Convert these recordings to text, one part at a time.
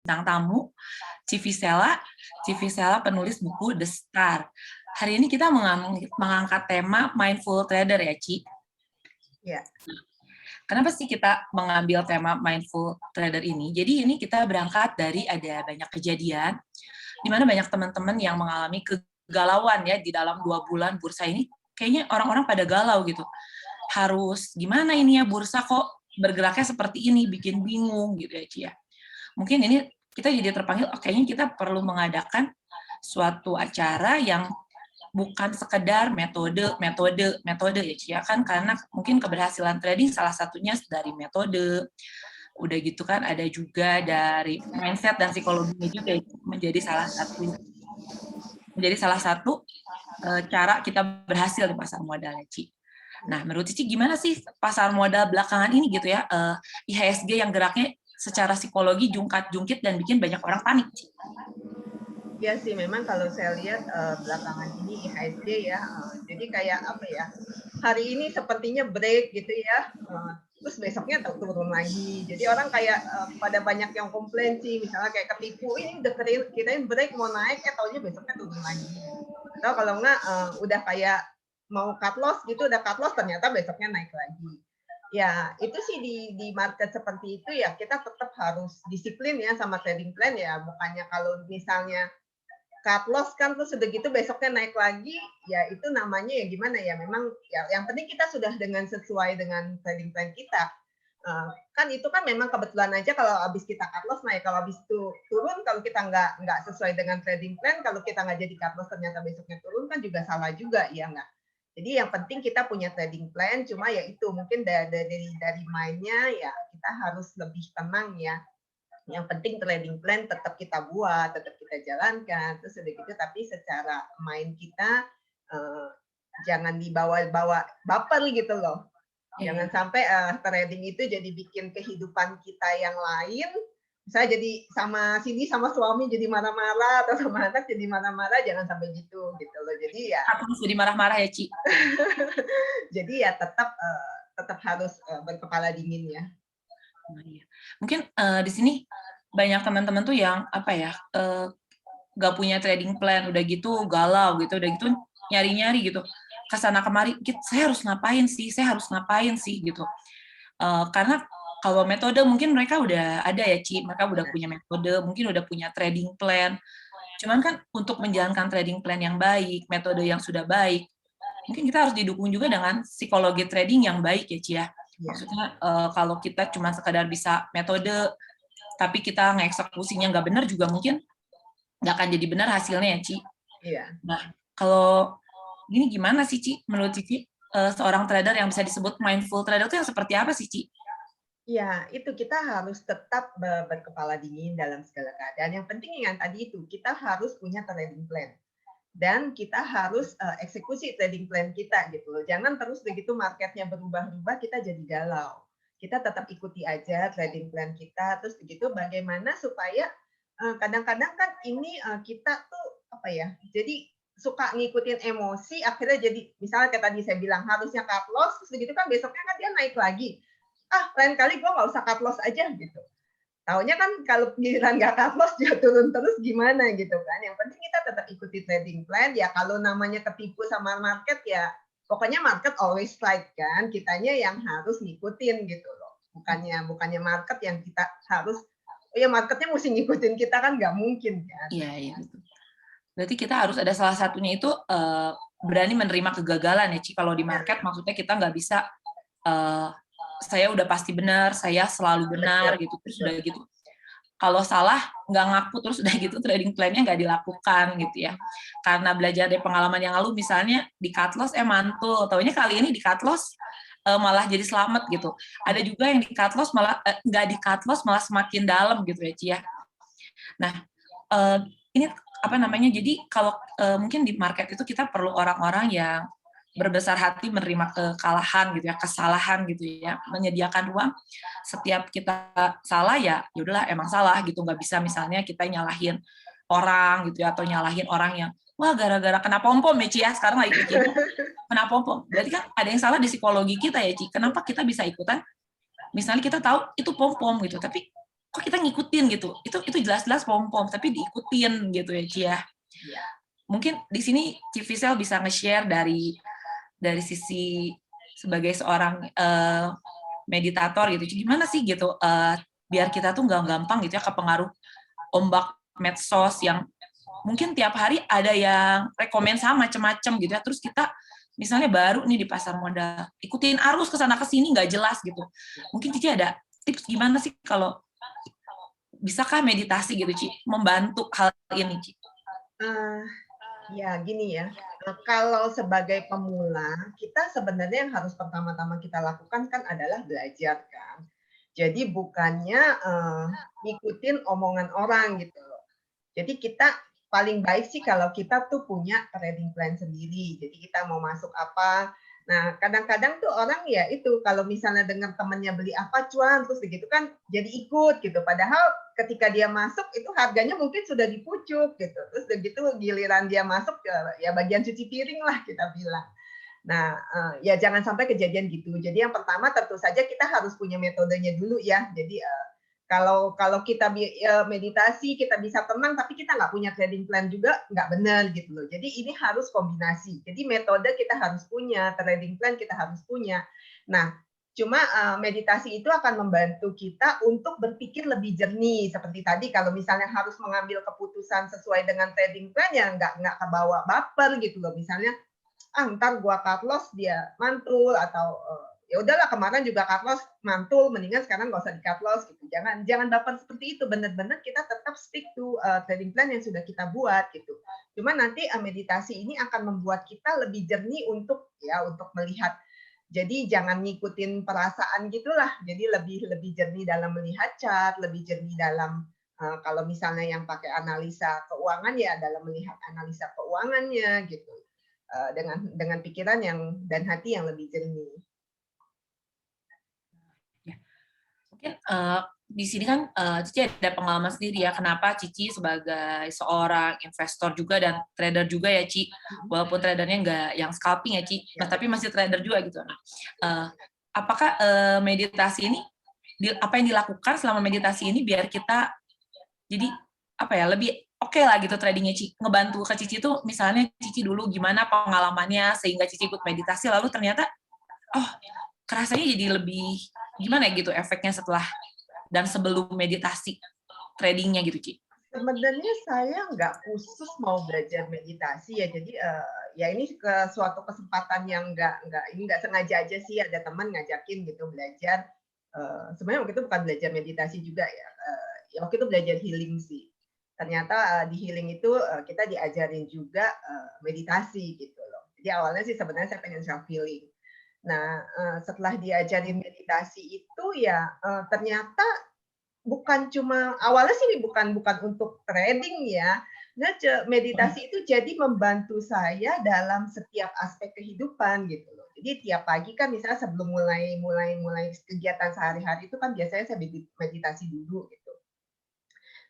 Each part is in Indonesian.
bintang tamu, Civisela penulis buku The Star. Hari ini kita mengangkat tema mindful trader ya, Ci? Ya. Kenapa sih kita mengambil tema mindful trader ini? Jadi ini kita berangkat dari ada banyak kejadian di mana banyak teman-teman yang mengalami kegalauan ya di dalam 2 bulan bursa ini. Kayaknya orang-orang pada galau gitu. Harus gimana ini ya, bursa kok bergeraknya seperti ini, bikin bingung gitu ya, Ci ya. Mungkin ini kita jadi terpanggil, kayaknya kita perlu mengadakan suatu acara yang bukan sekedar metode ya, Ci ya kan, karena mungkin keberhasilan trading salah satunya dari metode. Udah gitu kan ada juga dari mindset dan psikologinya juga menjadi salah satu cara kita berhasil di pasar modal ya, Ci. Nah, menurut Cici gimana sih pasar modal belakangan ini gitu ya, IHSG yang geraknya secara psikologi jungkat-jungkit dan bikin banyak orang panik, Ci? Ya sih, memang kalau saya lihat belakangan ini IHSG ya, jadi kayak apa ya, hari ini sepertinya break gitu ya, terus besoknya turun lagi. Jadi orang kayak pada banyak yang komplain sih, misalnya kayak ketipu, ini udah kirain break mau naik, taunya besoknya turun lagi. Atau kalau enggak udah kayak mau cut loss gitu, udah cut loss ternyata besoknya naik lagi. Ya, itu sih di market seperti itu ya kita tetap harus disiplin ya sama trading plan ya. Bukannya kalau misalnya cut loss kan terus udah gitu besoknya naik lagi, ya itu namanya ya gimana ya, memang ya yang penting kita sudah sesuai dengan trading plan kita. Kan itu kan memang kebetulan aja kalau habis kita cut loss naik, kalau habis itu turun, kalau kita nggak sesuai dengan trading plan, kalau kita nggak jadi cut loss ternyata besoknya turun kan juga salah juga, ya nggak? Jadi yang penting kita punya trading plan, cuma ya itu mungkin dari mainnya ya kita harus lebih tenang ya. Yang penting trading plan tetap kita buat, tetap kita jalankan, terus udah gitu tapi secara main kita jangan dibawa-bawa baper gitu loh. Jangan sampai trading itu jadi bikin kehidupan kita yang lain. Saya jadi sama suami jadi marah-marah atau sama anak jadi marah-marah, jangan sampai gitu loh. Jadi ya Aku jadi marah-marah ya, Ci. Jadi ya tetap harus berkepala dingin ya. Mungkin di sini banyak teman-teman tuh yang apa ya, nggak punya trading plan, udah gitu galau gitu, udah gitu nyari-nyari gitu kesana kemari, saya harus ngapain sih gitu. Karena kalau metode mungkin mereka udah ada ya, Ci, mereka udah punya metode, mungkin udah punya trading plan. Cuman kan untuk menjalankan trading plan yang baik, metode yang sudah baik, mungkin kita harus didukung juga dengan psikologi trading yang baik ya, Ci ya. Maksudnya kalau kita cuma sekadar bisa metode, tapi kita ngeksekusinya nggak benar juga mungkin nggak akan jadi benar hasilnya ya, Ci. Iya. Nah, kalau gini gimana sih, Ci? Menurut Cici, seorang trader yang bisa disebut mindful trader itu yang seperti apa sih, Ci? Ya, itu kita harus tetap berkepala dingin dalam segala keadaan. Yang penting yang tadi itu, kita harus punya trading plan. Dan kita harus eksekusi trading plan kita gitu loh. Jangan terus begitu marketnya berubah-ubah kita jadi galau. Kita tetap ikuti aja trading plan kita. Terus begitu bagaimana supaya kadang-kadang kan ini kita tuh apa ya? Jadi suka ngikutin emosi, akhirnya jadi misalnya kayak tadi saya bilang harusnya cut loss, terus begitu kan besoknya kan dia naik lagi. Lain kali gue nggak usah cut loss aja gitu. Taunya kan kalau giliran nggak cut loss dia turun terus gimana gitu kan. Yang penting kita tetap ikuti trading plan. Ya kalau namanya ketipu sama market ya pokoknya market always right kan. Kitanya yang harus ngikutin gitu loh. Bukannya market yang kita harus, ya marketnya mesti ngikutin kita kan nggak mungkin kan. Iya. Berarti kita harus ada salah satunya itu berani menerima kegagalan ya, Ci. Kalau di market maksudnya kita nggak bisa saya udah pasti benar, saya selalu benar gitu, terus udah gitu. Kalau salah nggak ngaku, terus udah gitu trading plan-nya nggak dilakukan gitu ya. Karena belajar dari pengalaman yang lalu, misalnya di cut loss mantul, taunya kali ini di cut loss malah jadi selamat gitu. Ada juga yang di cut loss malah nggak di cut loss malah semakin dalam gitu ya, Ci ya. Nah, ini apa namanya? Jadi kalau mungkin di market itu kita perlu orang-orang yang berbesar hati menerima kekalahan gitu ya, kesalahan gitu ya, menyediakan ruang setiap kita salah ya udahlah emang salah gitu, nggak bisa misalnya kita nyalahin orang gitu ya, atau nyalahin orang yang wah gara-gara kena pom-pom ya, Ci ya, sekarang lagi kekinian kena pom-pom. Berarti kan ada yang salah di psikologi kita ya, Ci. Kenapa kita bisa ikutan? Misalnya kita tahu itu pom-pom gitu, tapi kok kita ngikutin gitu. Itu jelas-jelas pom-pom tapi diikutin gitu ya, Ci ya. Iya. Mungkin di sini Ci Fisel bisa nge-share dari sisi sebagai seorang meditator gitu. Gimana sih gitu biar kita tuh nggak gampang gitu ya kepengaruh ombak medsos yang mungkin tiap hari ada yang rekomen sama macem-macem gitu ya. Terus kita misalnya baru nih di pasar modal, ikutin arus ke sana ke sini nggak jelas gitu. Mungkin Cici ada tips gimana sih kalau bisakah meditasi gitu Ci membantu hal ini Ci? Ya gini ya, kalau sebagai pemula, kita sebenarnya yang harus pertama-tama kita lakukan kan adalah belajar kan. Jadi bukannya ngikutin omongan orang gitu loh. Jadi kita paling baik sih kalau kita tuh punya trading plan sendiri. Jadi kita mau masuk apa. Nah, kadang-kadang tuh orang ya itu kalau misalnya dengar temennya beli apa cuan terus begitu kan jadi ikut gitu. Padahal ketika dia masuk itu harganya mungkin sudah dipucuk gitu. Terus begitu giliran dia masuk ya bagian cuci piring lah kita bilang. Nah, ya jangan sampai kejadian gitu. Jadi yang pertama tentu saja kita harus punya metodenya dulu ya. Jadi kalau kalau kita meditasi, kita bisa tenang, tapi kita nggak punya trading plan juga, nggak benar gitu loh. Jadi ini harus kombinasi. Jadi metode kita harus punya, trading plan kita harus punya. Nah, cuma meditasi itu akan membantu kita untuk berpikir lebih jernih. Seperti tadi, kalau misalnya harus mengambil keputusan sesuai dengan trading plan, ya nggak kebawa baper gitu loh. Misalnya, ntar gua cut loss dia mantul atau ya udahlah kemarin juga cut loss mantul mendingan sekarang nggak usah di cut loss gitu jangan baper seperti itu benar-benar kita tetap stick to trading plan yang sudah kita buat gitu cuma nanti meditasi ini akan membuat kita lebih jernih untuk melihat jadi jangan ngikutin perasaan gitulah jadi lebih jernih dalam melihat chart lebih jernih dalam kalau misalnya yang pakai analisa keuangan ya dalam melihat analisa keuangannya gitu dengan pikiran dan hati yang lebih jernih. Ya. Mungkin di sini kan Cici ada pengalaman sendiri ya kenapa Cici sebagai seorang investor juga dan trader juga ya Ci walaupun tradernya nggak yang scalping ya Ci tapi masih trader juga gitu. Apakah meditasi ini apa yang dilakukan selama meditasi ini biar kita jadi apa ya lebih oke lah gitu tradingnya Cici ngebantu ke Cici tuh misalnya Cici dulu gimana pengalamannya sehingga Cici ikut meditasi lalu ternyata kerasanya jadi lebih gimana ya gitu efeknya setelah dan sebelum meditasi tradingnya gitu Ci. Sebenarnya saya nggak khusus mau belajar meditasi ya jadi ya ini ke suatu kesempatan yang nggak sengaja aja sih ada teman ngajakin gitu belajar sebenarnya waktu itu bukan belajar meditasi juga ya ya waktu itu belajar healing sih ternyata di healing itu kita diajarin juga meditasi gitu loh. Jadi awalnya sih sebenarnya saya pengen self healing. Nah, setelah diajarin meditasi itu ya ternyata bukan cuma awalnya sih bukan untuk trading ya. Nah, meditasi itu jadi membantu saya dalam setiap aspek kehidupan gitu loh. Jadi tiap pagi kan misalnya sebelum mulai kegiatan sehari-hari itu kan biasanya saya meditasi dulu gitu.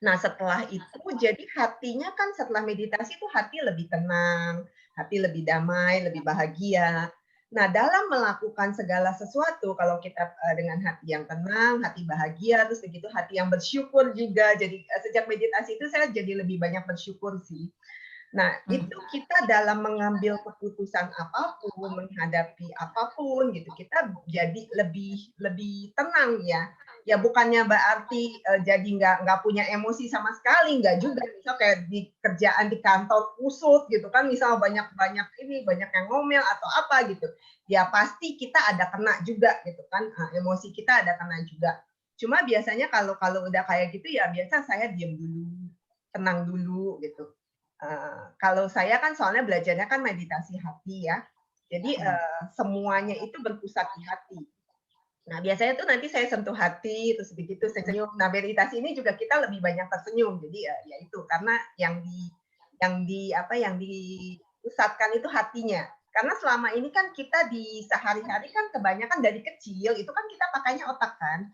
Nah, setelah itu jadi hatinya kan setelah meditasi itu hati lebih tenang, hati lebih damai, lebih bahagia. Nah, dalam melakukan segala sesuatu kalau kita dengan hati yang tenang, hati bahagia, terus begitu hati yang bersyukur juga. Jadi sejak meditasi itu saya jadi lebih banyak bersyukur sih. Nah, itu kita dalam mengambil keputusan apapun, menghadapi apapun gitu, kita jadi lebih tenang ya. Ya bukannya berarti jadi nggak punya emosi sama sekali, nggak juga. Misal kayak di kerjaan di kantor kusut gitu kan, misal banyak yang ngomel atau apa gitu. Ya pasti kita ada kena juga gitu kan, emosi kita ada kena juga. Cuma biasanya kalau udah kayak gitu ya biasa saya diam dulu, tenang dulu gitu. Kalau saya kan soalnya belajarnya kan meditasi hati ya. Jadi semuanya itu berpusat di hati. Nah, biasanya tuh nanti saya sentuh hati, terus begitu senyum. Nah, meditasi ini juga kita lebih banyak tersenyum. Jadi ya itu karena yang dipusatkan itu hatinya. Karena selama ini kan kita di sehari-hari kan kebanyakan dari kecil itu kan kita pakainya otak kan,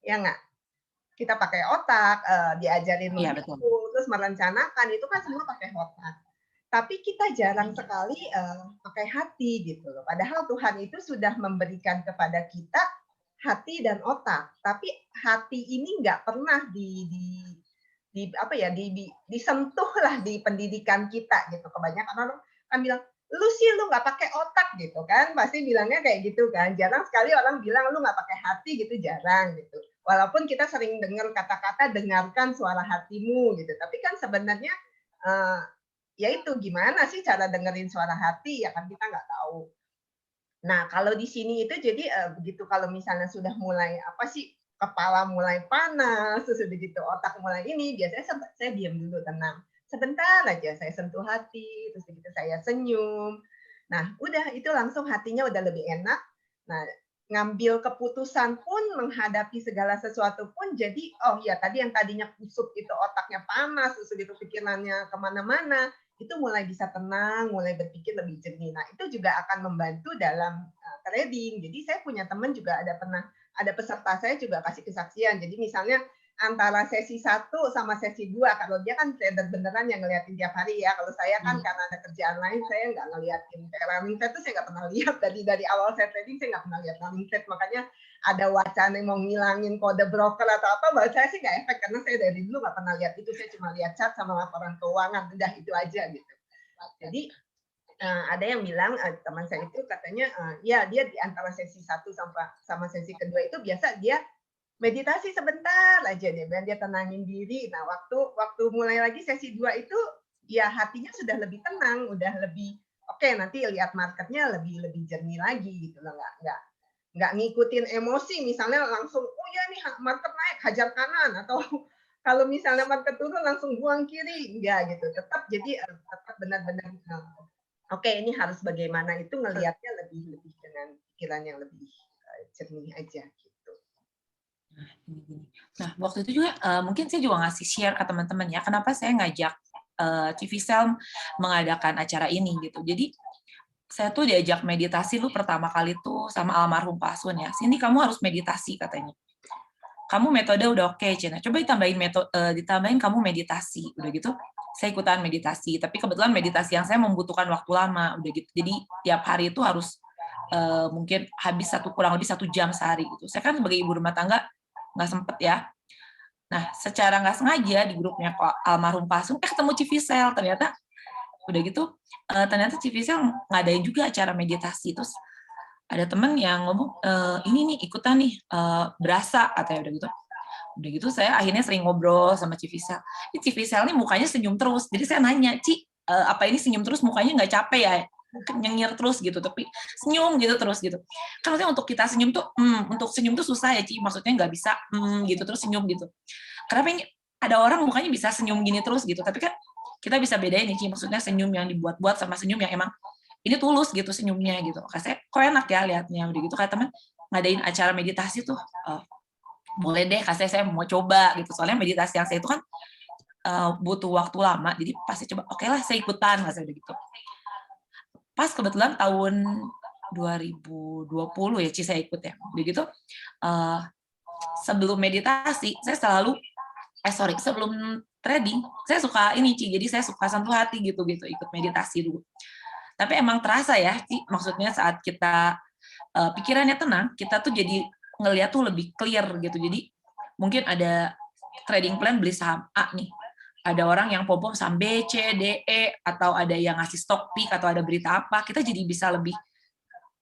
ya nggak? Kita pakai otak, diajarin Iya betul. menghitung, terus merencanakan, itu kan semua pakai otak. Tapi kita jarang sekali pakai hati gitu loh. Padahal Tuhan itu sudah memberikan kepada kita hati dan otak, tapi hati ini nggak pernah di apa ya, disentuh lah di pendidikan kita gitu. Kebanyakan orang kan bilang, "Lu sih lu nggak pakai otak," gitu kan, pasti bilangnya kayak gitu kan. Jarang sekali orang bilang, "Lu nggak pakai hati," gitu, jarang gitu. Walaupun kita sering dengar kata-kata, "Dengarkan suara hatimu," gitu, tapi kan sebenarnya, eee, ya itu gimana sih cara dengerin suara hati, ya kan kita nggak tahu. Nah, kalau di sini itu jadi, begitu kalau misalnya sudah mulai, apa sih, kepala mulai panas, terus udah gitu otak mulai ini, biasanya saya diam dulu, tenang. Sebentar aja saya sentuh hati, terus begitu saya senyum. Nah, udah itu langsung hatinya udah lebih enak. Nah, ngambil keputusan pun, menghadapi segala sesuatu pun jadi, oh ya tadi yang tadinya kusut itu otaknya panas, terus begitu pikirannya kemana-mana, itu mulai bisa tenang, mulai berpikir lebih jernih. Nah, itu juga akan membantu dalam trading. Jadi saya punya teman juga ada peserta saya juga kasih kesaksian. Jadi misalnya antara sesi 1 sama sesi 2, kalau dia kan trader beneran yang ngeliatin tiap hari ya. Kalau saya kan karena ada kerjaan lain, saya nggak ngeliatin. Kayak running trade tuh saya nggak pernah lihat. Dari awal saya trading, saya nggak pernah lihat running trade. Makanya ada wacana yang mau ngilangin kode broker atau apa, buat saya sih nggak efek. Karena saya dari dulu nggak pernah lihat itu. Saya cuma lihat chart sama laporan keuangan. Udah itu aja gitu. Jadi ada yang bilang, teman saya itu katanya, ya dia di antara sesi 1 sama sesi kedua itu biasa dia meditasi sebentar aja dia bilang, dia tenangin diri. Nah, waktu waktu mulai lagi sesi 2 itu, ya hatinya sudah lebih tenang, udah lebih, oke nanti lihat marketnya lebih lebih jernih lagi gitu loh, nggak ngikutin emosi, misalnya langsung, "Oh ya nih market naik, hajar kanan," atau kalau misalnya market turun langsung buang kiri, enggak gitu. Tetap jadi, tetap benar-benar, oke ini harus bagaimana, itu ngelihatnya lebih lebih dengan pikiran yang lebih, jernih aja gitu. Nah, gini. Nah, waktu itu juga mungkin saya juga ngasih share ke teman-teman ya, kenapa saya ngajak Civisel mengadakan acara ini gitu. Jadi saya tuh diajak meditasi lu pertama kali tuh sama almarhum Pak Sun ya. Sini kamu harus meditasi katanya. Kamu metode udah oke, Cina. Coba ditambahin ditambahin kamu meditasi. Udah gitu, saya ikutan meditasi. Tapi kebetulan meditasi yang saya membutuhkan waktu lama. Udah gitu. Jadi tiap hari itu harus mungkin habis kurang lebih 1 jam sehari gitu. Saya kan sebagai ibu rumah tangga nggak sempet ya. Nah, secara nggak sengaja di grupnya almarhum Pak Sun, ketemu Civisel. Udah gitu, ternyata Civisel ngadain juga acara meditasi. Terus ada temen yang ngomong, ini nih ikutan nih, berasa katanya udah gitu. Udah gitu saya akhirnya sering ngobrol sama Civisel. Ini Civisel nih mukanya senyum terus. Jadi saya nanya, Ci, apa ini senyum terus mukanya nggak capek ya? Nyengir terus gitu, tapi senyum gitu terus gitu. Kan maksudnya untuk kita senyum tuh, untuk senyum tuh susah ya, Ci. Maksudnya nggak bisa, gitu terus senyum gitu. Kenapa ini ada orang mukanya bisa senyum gini terus gitu, tapi kan kita bisa bedain nih, Ci. Maksudnya senyum yang dibuat-buat sama senyum yang emang ini tulus gitu senyumnya gitu. Saya kok enak ya liatnya udah gitu kayak teman ngadain acara meditasi tuh, boleh deh kasih saya mau coba gitu. Soalnya meditasi yang saya itu kan butuh waktu lama, jadi pasti coba oke lah saya ikutan saya udah gitu. Pas kebetulan tahun 2020 ya Ci saya ikut ya. Begitu sebelum meditasi saya selalu sebelum trading saya suka ini Ci, jadi saya suka sentuh hati gitu ikut meditasi dulu. Tapi emang terasa ya Ci, maksudnya saat kita pikirannya tenang, kita tuh jadi ngeliat tuh lebih clear gitu. Jadi mungkin ada trading plan beli saham A nih, ada orang yang pom-pom saham B, C, D, E, atau ada yang ngasih stock pick atau ada berita apa, kita jadi bisa lebih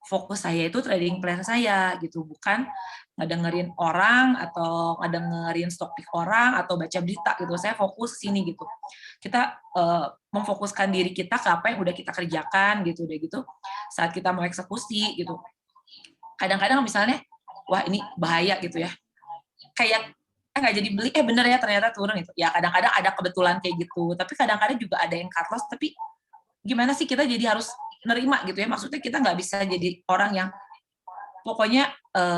fokus saya itu trading plan saya gitu, bukan ngedengerin orang atau ngedengerin stock pick orang atau baca berita gitu. Saya fokus sini gitu. Kita memfokuskan diri kita ke apa yang udah kita kerjakan gitu deh gitu. Saat kita mau eksekusi gitu. Kadang-kadang misalnya, wah ini bahaya gitu ya. Kayak nggak jadi beli, bener ya ternyata turun itu. Ya kadang-kadang ada kebetulan kayak gitu. Tapi kadang-kadang juga ada yang cut loss. Tapi gimana sih kita jadi harus nerima gitu ya. Maksudnya kita nggak bisa jadi orang yang pokoknya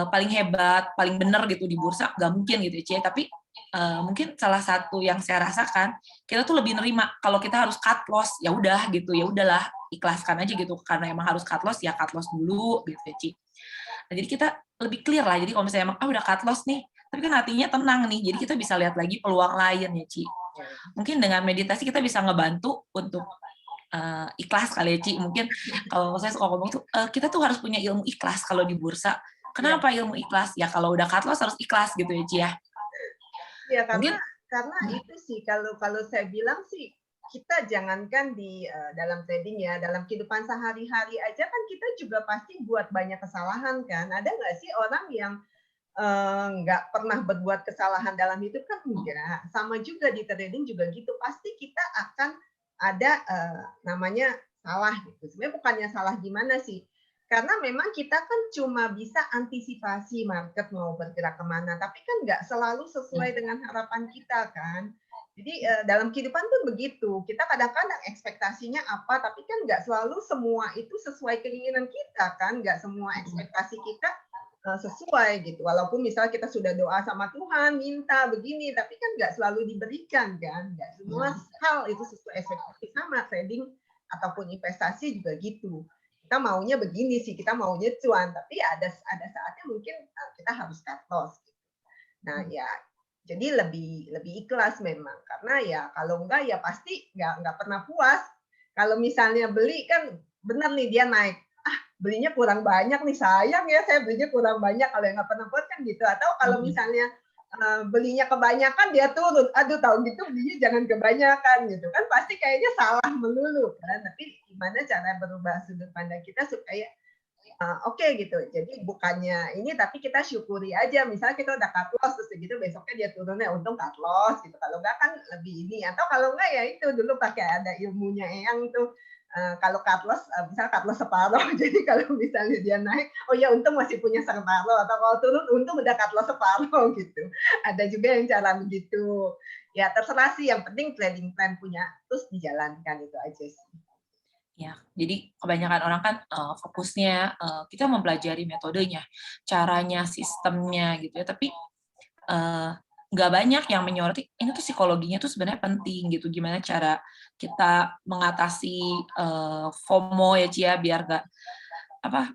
paling hebat, paling bener gitu di bursa, nggak mungkin gitu ya. Tapi mungkin salah satu yang saya rasakan, kita tuh lebih nerima kalau kita harus cut loss, ya udah gitu, ya udahlah ikhlaskan aja gitu, karena emang harus cut loss ya cut loss dulu gitu ya Ci. Nah, jadi kita lebih clear lah, jadi kalau misalnya emang udah cut loss nih, tapi kan hatinya tenang nih, jadi kita bisa lihat lagi peluang lain ya Ci. Mungkin dengan meditasi kita bisa ngebantu untuk ikhlas kali ya Ci. Mungkin kalau saya suka ngomong tuh kita tuh harus punya ilmu ikhlas kalau di bursa, Iya. Kenapa ilmu ikhlas? Ya kalau udah cut loss harus ikhlas gitu ya, Ci ya. Iya, Mungkin karena itu sih kalau kalau saya bilang sih, kita jangankan di, dalam trading ya, dalam kehidupan sehari-hari aja kan kita juga pasti buat banyak kesalahan kan. Ada nggak sih orang yang, nggak pernah berbuat kesalahan dalam hidup? Kan enggak. Sama juga di trading juga gitu, pasti kita akan ada, namanya salah gitu. Sebenarnya bukannya salah gimana sih, karena memang kita kan cuma bisa antisipasi market mau bergerak kemana, tapi kan nggak selalu sesuai dengan harapan kita kan. Jadi dalam kehidupan pun begitu, kita kadang-kadang ekspektasinya apa, tapi kan nggak selalu semua itu sesuai keinginan kita kan, nggak semua ekspektasi kita sesuai gitu. Walaupun misalnya kita sudah doa sama Tuhan, minta begini, tapi kan nggak selalu diberikan kan. Nggak semua hal itu sesuai ekspektasi, sama trading ataupun investasi juga gitu. Kita maunya begini sih, kita maunya cuan, tapi ada saatnya mungkin kita harus cut loss. Nah ya, jadi lebih lebih ikhlas memang, karena ya kalau enggak ya pasti nggak pernah puas. Kalau misalnya beli kan benar nih dia naik, belinya kurang banyak nih, sayang ya saya belinya kurang banyak, kalau yang nggak pernah buat kan gitu. Atau kalau misalnya belinya kebanyakan dia turun, aduh tahu gitu belinya jangan kebanyakan gitu kan, pasti kayaknya salah melulu kan. Tapi gimana cara berubah sudut pandang kita supaya oke gitu. Jadi bukannya ini, tapi kita syukuri aja. Misalnya kita udah cut loss terus gitu besoknya dia turunnya, untung cut loss gitu. Kalau enggak kan lebih ini. Atau kalau enggak ya itu dulu pakai ada ilmunya Eyang tuh. Kalau cut loss, misalnya cut loss separuh. Jadi kalau misalnya dia naik, oh ya untung masih punya separuh. Atau kalau turun, untung udah cut loss separuh gitu. Ada juga yang cara begitu. Ya terserah sih. Yang penting trading plan punya, terus dijalankan itu aja sih. ya, jadi kebanyakan orang kan fokusnya kita mempelajari metodenya, caranya, sistemnya gitu ya, tapi nggak banyak yang menyoroti ini tuh psikologinya tuh sebenarnya penting gitu, gimana cara kita mengatasi FOMO ya Ci ya, biar nggak apa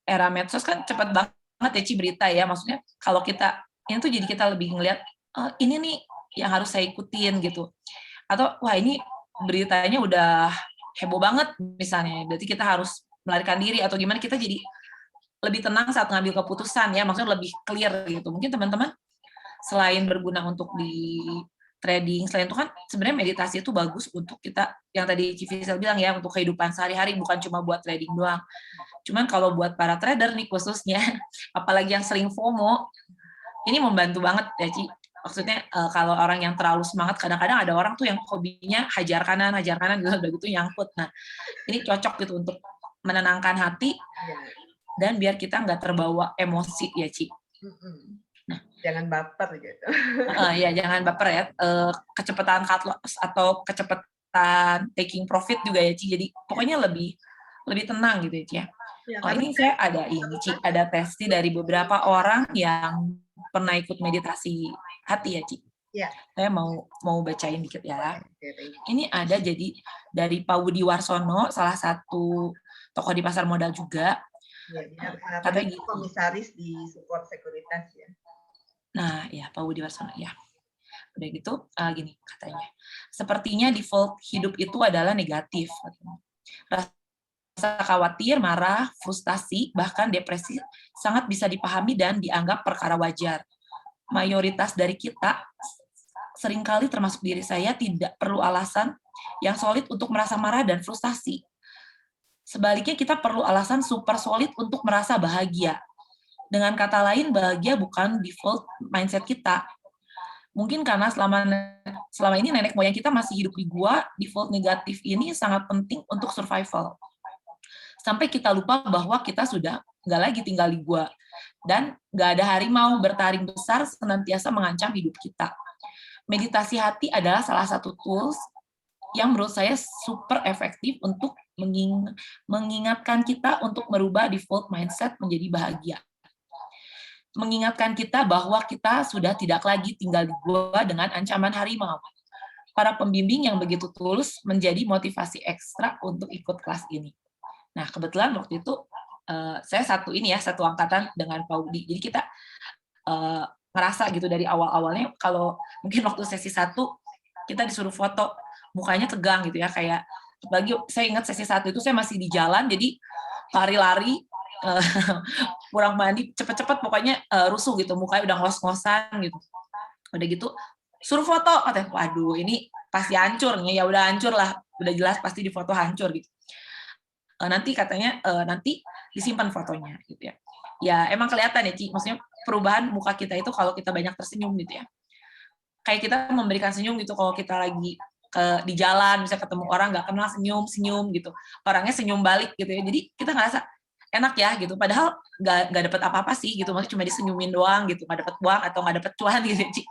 era medsos kan cepet banget ya Ci berita ya, maksudnya kalau kita ini tuh jadi kita lebih ngelihat ini nih yang harus saya ikutin gitu, atau wah ini beritanya udah heboh banget misalnya, berarti kita harus melarikan diri atau gimana, kita jadi lebih tenang saat ngambil keputusan ya, maksudnya lebih clear gitu. Mungkin teman-teman selain berguna untuk di trading, selain itu kan sebenarnya meditasi itu bagus untuk kita, yang tadi Civisel bilang ya, untuk kehidupan sehari-hari, bukan cuma buat trading doang. Cuman kalau buat para trader nih khususnya, apalagi yang sering FOMO, ini membantu banget ya Ci. Maksudnya kalau orang yang terlalu semangat, kadang-kadang ada orang tuh yang hobinya hajar kanan gitu, udah gitu nyangkut. Nah, ini cocok gitu untuk menenangkan hati dan biar kita nggak terbawa emosi ya Ci. Nah, jangan baper gitu. Ya jangan baper ya. Kecepatan cut loss atau kecepatan taking profit juga ya Ci. Jadi pokoknya lebih tenang gitu ya Ci ya. Ya, Oh ini saya ada ini Ci, ada testimoni dari beberapa orang yang pernah ikut meditasi hati ya Ci. Ya. Saya mau bacain dikit ya. Ini ada jadi dari Pak Budi Warsono, salah satu tokoh di pasar modal juga. Ya, dia katanya gitu. Komisaris di Support Sekuritas ya. Nah, ya Pak Budi Warsono ya. Udah gitu gini katanya. Sepertinya default hidup itu adalah negatif. Rasa khawatir, marah, frustasi, bahkan depresi sangat bisa dipahami dan dianggap perkara wajar. Mayoritas dari kita, seringkali termasuk diri saya, tidak perlu alasan yang solid untuk merasa marah dan frustasi. Sebaliknya kita perlu alasan super solid untuk merasa bahagia. Dengan kata lain, bahagia bukan default mindset kita. Mungkin karena selama ini nenek moyang kita masih hidup di gua, default negatif ini sangat penting untuk survival. Sampai kita lupa bahwa kita sudah nggak lagi tinggal di gua. Dan nggak ada harimau bertaring besar senantiasa mengancam hidup kita. Meditasi hati adalah salah satu tools yang menurut saya super efektif untuk mengingatkan kita untuk merubah default mindset menjadi bahagia. Mengingatkan kita bahwa kita sudah tidak lagi tinggal di gua dengan ancaman harimau. Para pembimbing yang begitu tulus menjadi motivasi ekstra untuk ikut kelas ini. Nah, kebetulan waktu itu saya satu angkatan dengan Pak Budi. Jadi kita ngerasa gitu dari awal-awalnya, kalau mungkin waktu sesi 1 kita disuruh foto, mukanya tegang gitu ya, kayak bagi saya ingat sesi 1 itu saya masih di jalan, jadi lari-lari eh, kurang mandi, cepet-cepet pokoknya rusuh gitu, mukanya udah ngos-ngosan gitu. Udah gitu, suruh foto, katanya, waduh ini pasti hancur, ya udah hancur lah, udah jelas pasti di foto hancur gitu. Nanti katanya, nanti disimpan fotonya gitu ya. Ya emang kelihatan ya, Ci, maksudnya perubahan muka kita itu kalau kita banyak tersenyum gitu ya. Kayak kita memberikan senyum gitu kalau kita lagi di jalan, bisa ketemu orang nggak kenal, senyum gitu, orangnya senyum balik gitu ya, jadi kita ngerasa enak ya gitu, padahal nggak dapat apa-apa sih gitu, maksudnya cuma disenyumin doang gitu, nggak dapat uang atau nggak dapat cuan gitu, Ci.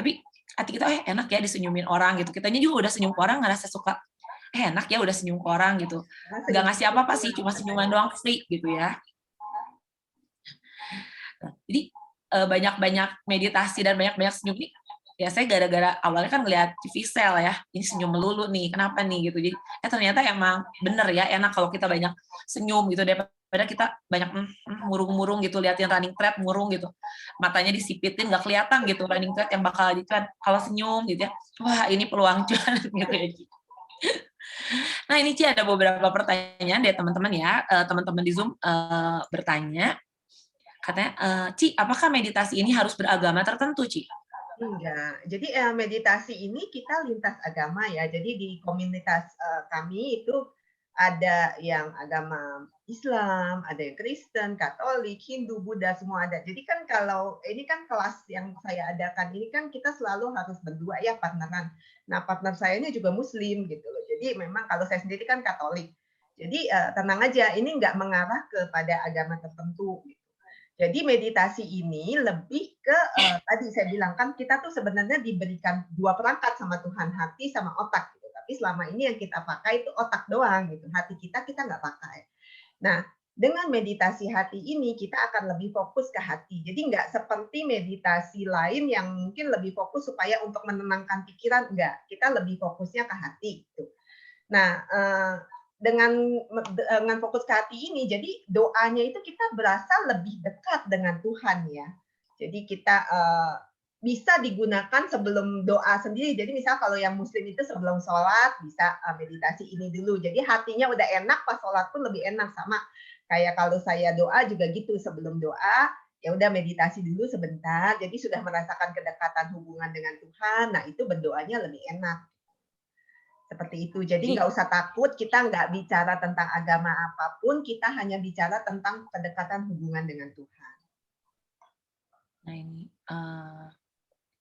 Tapi hati kita enak ya disenyumin orang gitu, kitanya juga udah senyum ke orang ngerasa suka, enak ya udah senyum ke orang gitu, nggak ngasih apa-apa sih, cuma senyuman doang free gitu ya. Jadi banyak-banyak meditasi dan banyak-banyak senyum nih, ya saya gara-gara awalnya kan ngeliat TV sel ya, ini senyum melulu nih, kenapa nih gitu. Jadi ternyata emang bener ya, enak kalau kita banyak senyum gitu, daripada kita banyak murung-murung gitu, liatin running thread murung gitu, matanya disipitin nggak kelihatan gitu running thread yang bakal dicuan. Kalau senyum gitu ya, wah ini peluang cuan gitu ya. Nah ini Ci ada beberapa pertanyaan dari teman-teman ya, teman-teman di Zoom bertanya, katanya, Ci, apakah meditasi ini harus beragama tertentu, Ci? Enggak. Jadi meditasi ini kita lintas agama ya. Jadi di komunitas kami itu ada yang agama Islam, ada yang Kristen, Katolik, Hindu, Buddha, semua ada. Jadi kan kalau ini kan kelas yang saya adakan ini kan kita selalu harus berdua ya partneran. Nah partner saya ini juga Muslim gitu loh. Jadi memang kalau saya sendiri kan Katolik. Jadi tenang aja, ini nggak mengarah kepada agama tertentu. Gitu. Jadi meditasi ini lebih ke tadi saya bilang kan kita tuh sebenarnya diberikan dua perangkat sama Tuhan, hati sama otak gitu. Tapi selama ini yang kita pakai itu otak doang gitu. Hati kita nggak pakai. Nah, dengan meditasi hati ini kita akan lebih fokus ke hati. Jadi nggak seperti meditasi lain yang mungkin lebih fokus supaya untuk menenangkan pikiran, enggak. Kita lebih fokusnya ke hati gitu. Nah, dengan fokus ke hati ini, jadi doanya itu kita berasa lebih dekat dengan Tuhan ya. Jadi kita bisa digunakan sebelum doa sendiri. Jadi misal kalau yang Muslim itu sebelum sholat bisa meditasi ini dulu. Jadi hatinya udah enak, pas sholat pun lebih enak sama kayak kalau saya doa juga gitu sebelum doa ya udah meditasi dulu sebentar. Jadi sudah merasakan kedekatan hubungan dengan Tuhan. Nah itu berdoanya lebih enak. Seperti itu. Jadi nggak usah takut, kita nggak bicara tentang agama apapun, kita hanya bicara tentang kedekatan hubungan dengan Tuhan. Nah ini,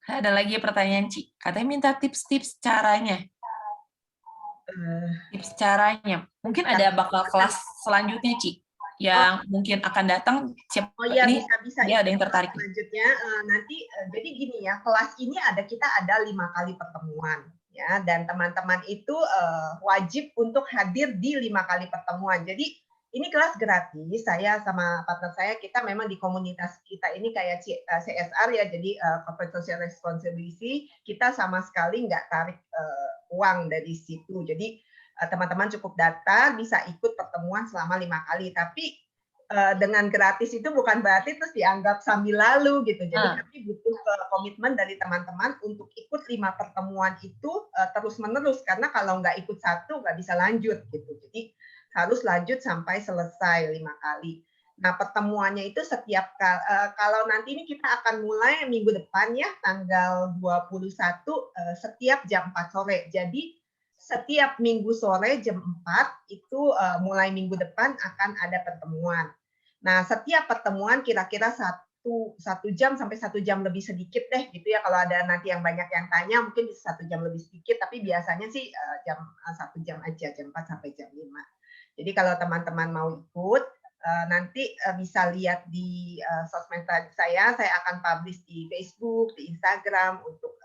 ada lagi pertanyaan, Ci. Katanya minta tips-tips caranya. Tips caranya. Mungkin ada bakal kelas selanjutnya, Ci, yang mungkin akan datang. Siapa iya, ini? bisa. Ya, ada yang tertarik. Selanjutnya nanti jadi gini ya, kelas ini kita ada 5 kali pertemuan. Ya, dan teman-teman itu wajib untuk hadir di 5 kali pertemuan. Jadi ini kelas gratis. Saya sama partner saya kita memang di komunitas kita ini kayak CSR ya, jadi Corporate Social Responsibility. Kita sama sekali nggak tarik uang dari situ. Jadi teman-teman cukup daftar, bisa ikut pertemuan selama 5 kali. Tapi dengan gratis itu bukan berarti terus dianggap sambil lalu gitu. Jadi kami butuh komitmen dari teman-teman untuk ikut 5 pertemuan itu terus-menerus karena kalau nggak ikut satu nggak bisa lanjut gitu. Jadi harus lanjut sampai selesai 5 kali. Nah pertemuannya itu setiap kalau nanti ini kita akan mulai minggu depan ya tanggal 21 setiap jam 4 sore. Jadi setiap minggu sore jam 4 itu mulai minggu depan akan ada pertemuan. Nah, setiap pertemuan kira-kira 1 jam sampai 1 jam lebih sedikit deh gitu ya. Kalau ada nanti yang banyak yang tanya mungkin bisa 1 jam lebih sedikit, tapi biasanya sih 1 jam aja, jam 4 sampai jam 5. Jadi kalau teman-teman mau ikut, nanti bisa lihat di sosmed saya akan publish di Facebook, di Instagram untuk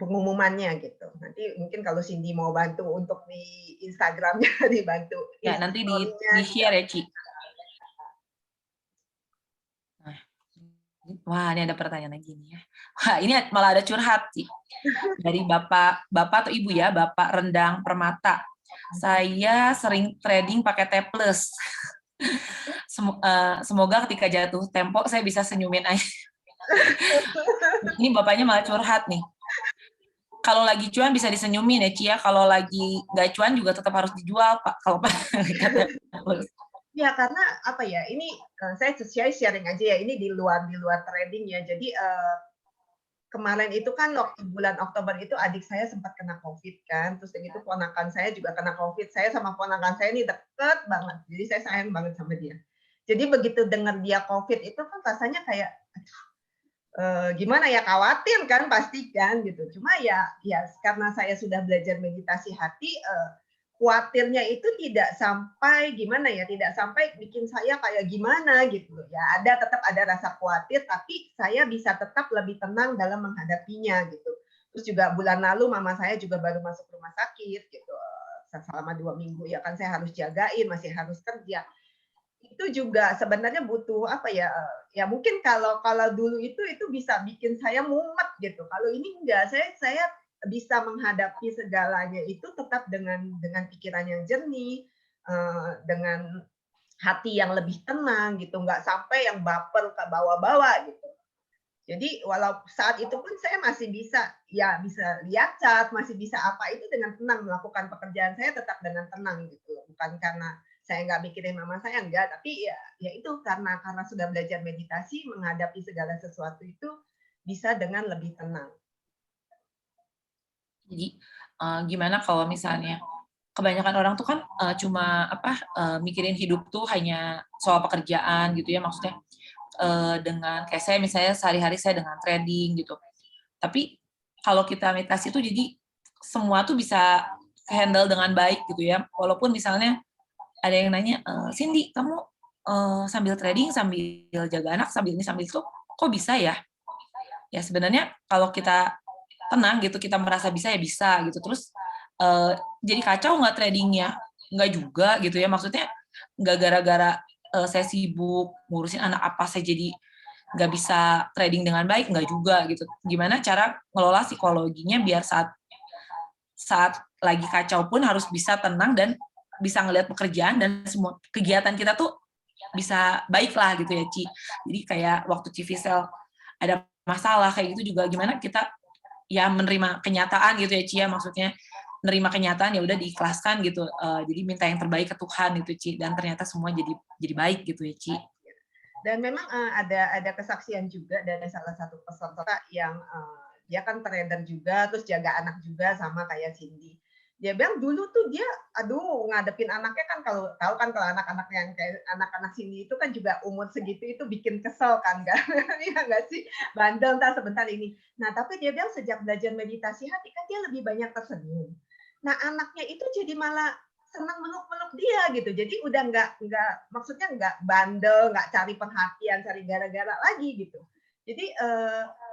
pengumumannya gitu. Nanti mungkin kalau Cindy mau bantu untuk di Instagramnya dibantu. Ya, nanti di-share ya, Ci. Nah, wah, ini ada pertanyaan lagi nih ya. Wah, ini malah ada curhat, Ci. Dari Bapak atau Ibu ya, Bapak Rendang Permata. Saya sering trading pakai T+. Semoga ketika jatuh tempo saya bisa senyumin aja. Ini bapaknya malah curhat nih. Kalau lagi cuan bisa disenyumin ya, Cia. Kalau lagi nggak cuan juga tetap harus dijual, Pak. Kalau Ya karena apa ya, ini, saya sharing aja ya, ini di luar trading ya. Jadi, kemarin itu kan waktu bulan Oktober itu adik saya sempat kena Covid kan, terus yang itu ponakan saya juga kena Covid. Saya sama ponakan saya ini deket banget, jadi saya sayang banget sama dia. Jadi begitu dengar dia Covid itu kan rasanya kayak, gimana ya, khawatir kan pasti kan gitu. Cuma ya karena saya sudah belajar meditasi hati, khawatirnya itu tidak sampai gimana ya, tidak sampai bikin saya kayak gimana gitu loh ya. Tetap ada rasa khawatir, tapi saya bisa tetap lebih tenang dalam menghadapinya gitu. Terus juga bulan lalu mama saya juga baru masuk rumah sakit gitu, selama 2 minggu ya kan saya harus jagain, masih harus kerja. Itu juga sebenarnya butuh apa ya, ya mungkin kalau kalau dulu itu bisa bikin saya mumet gitu, kalau ini enggak, saya bisa menghadapi segalanya itu tetap dengan pikiran yang jernih, dengan hati yang lebih tenang gitu, nggak sampai yang baper ke bawah-bawah gitu. Jadi walau saat itu pun saya masih bisa, ya bisa lihat cat, masih bisa apa itu dengan tenang melakukan pekerjaan saya tetap dengan tenang gitu. Bukan karena saya nggak mikirin mama saya enggak, tapi ya itu karena sudah belajar meditasi menghadapi segala sesuatu itu bisa dengan lebih tenang. Jadi, gimana kalau misalnya kebanyakan orang tuh kan, cuma apa, mikirin hidup tuh hanya soal pekerjaan gitu ya, maksudnya, dengan kayak saya misalnya sehari-hari saya dengan trading gitu. Tapi kalau kita meditasi tuh jadi semua tuh bisa ke-handle dengan baik gitu ya. Walaupun misalnya ada yang nanya, "Cindy kamu, sambil trading, sambil jaga anak, sambil ini, sambil itu, kok bisa ya?" Ya sebenarnya kalau kita tenang gitu, kita merasa bisa, ya bisa gitu. Terus, jadi kacau nggak trading-nya? Nggak juga gitu ya, maksudnya nggak gara-gara, saya sibuk ngurusin anak apa saya jadi nggak bisa trading dengan baik, nggak juga gitu. Gimana cara ngelola psikologinya biar saat saat lagi kacau pun harus bisa tenang dan bisa ngelihat pekerjaan dan semua kegiatan kita tuh bisa baik lah gitu ya, Ci. Jadi kayak waktu Civisel ada masalah kayak gitu juga gimana kita ya menerima kenyataan gitu ya, Ci, ya, maksudnya nerima kenyataan ya udah diikhlaskan gitu, jadi minta yang terbaik ke Tuhan gitu, Ci, dan ternyata semua jadi baik gitu ya, Ci. Dan memang, ada kesaksian juga dari salah satu peserta yang, dia kan trader juga, terus jaga anak juga sama kayak Cindy. Dia bilang dulu tuh dia, aduh ngadepin anaknya kan kalau tahu kan kalau anak-anak yang kayak anak-anak Cindy itu kan juga umur segitu itu bikin kesel kan, Kak, iya nggak sih? Bandel entar sebentar ini. Nah, tapi dia bilang sejak belajar meditasi hati kan dia lebih banyak tersenyum. Nah, anaknya itu jadi malah senang meluk-meluk dia gitu. Jadi udah nggak maksudnya nggak bandel, nggak cari perhatian, cari gara-gara lagi gitu. Jadi,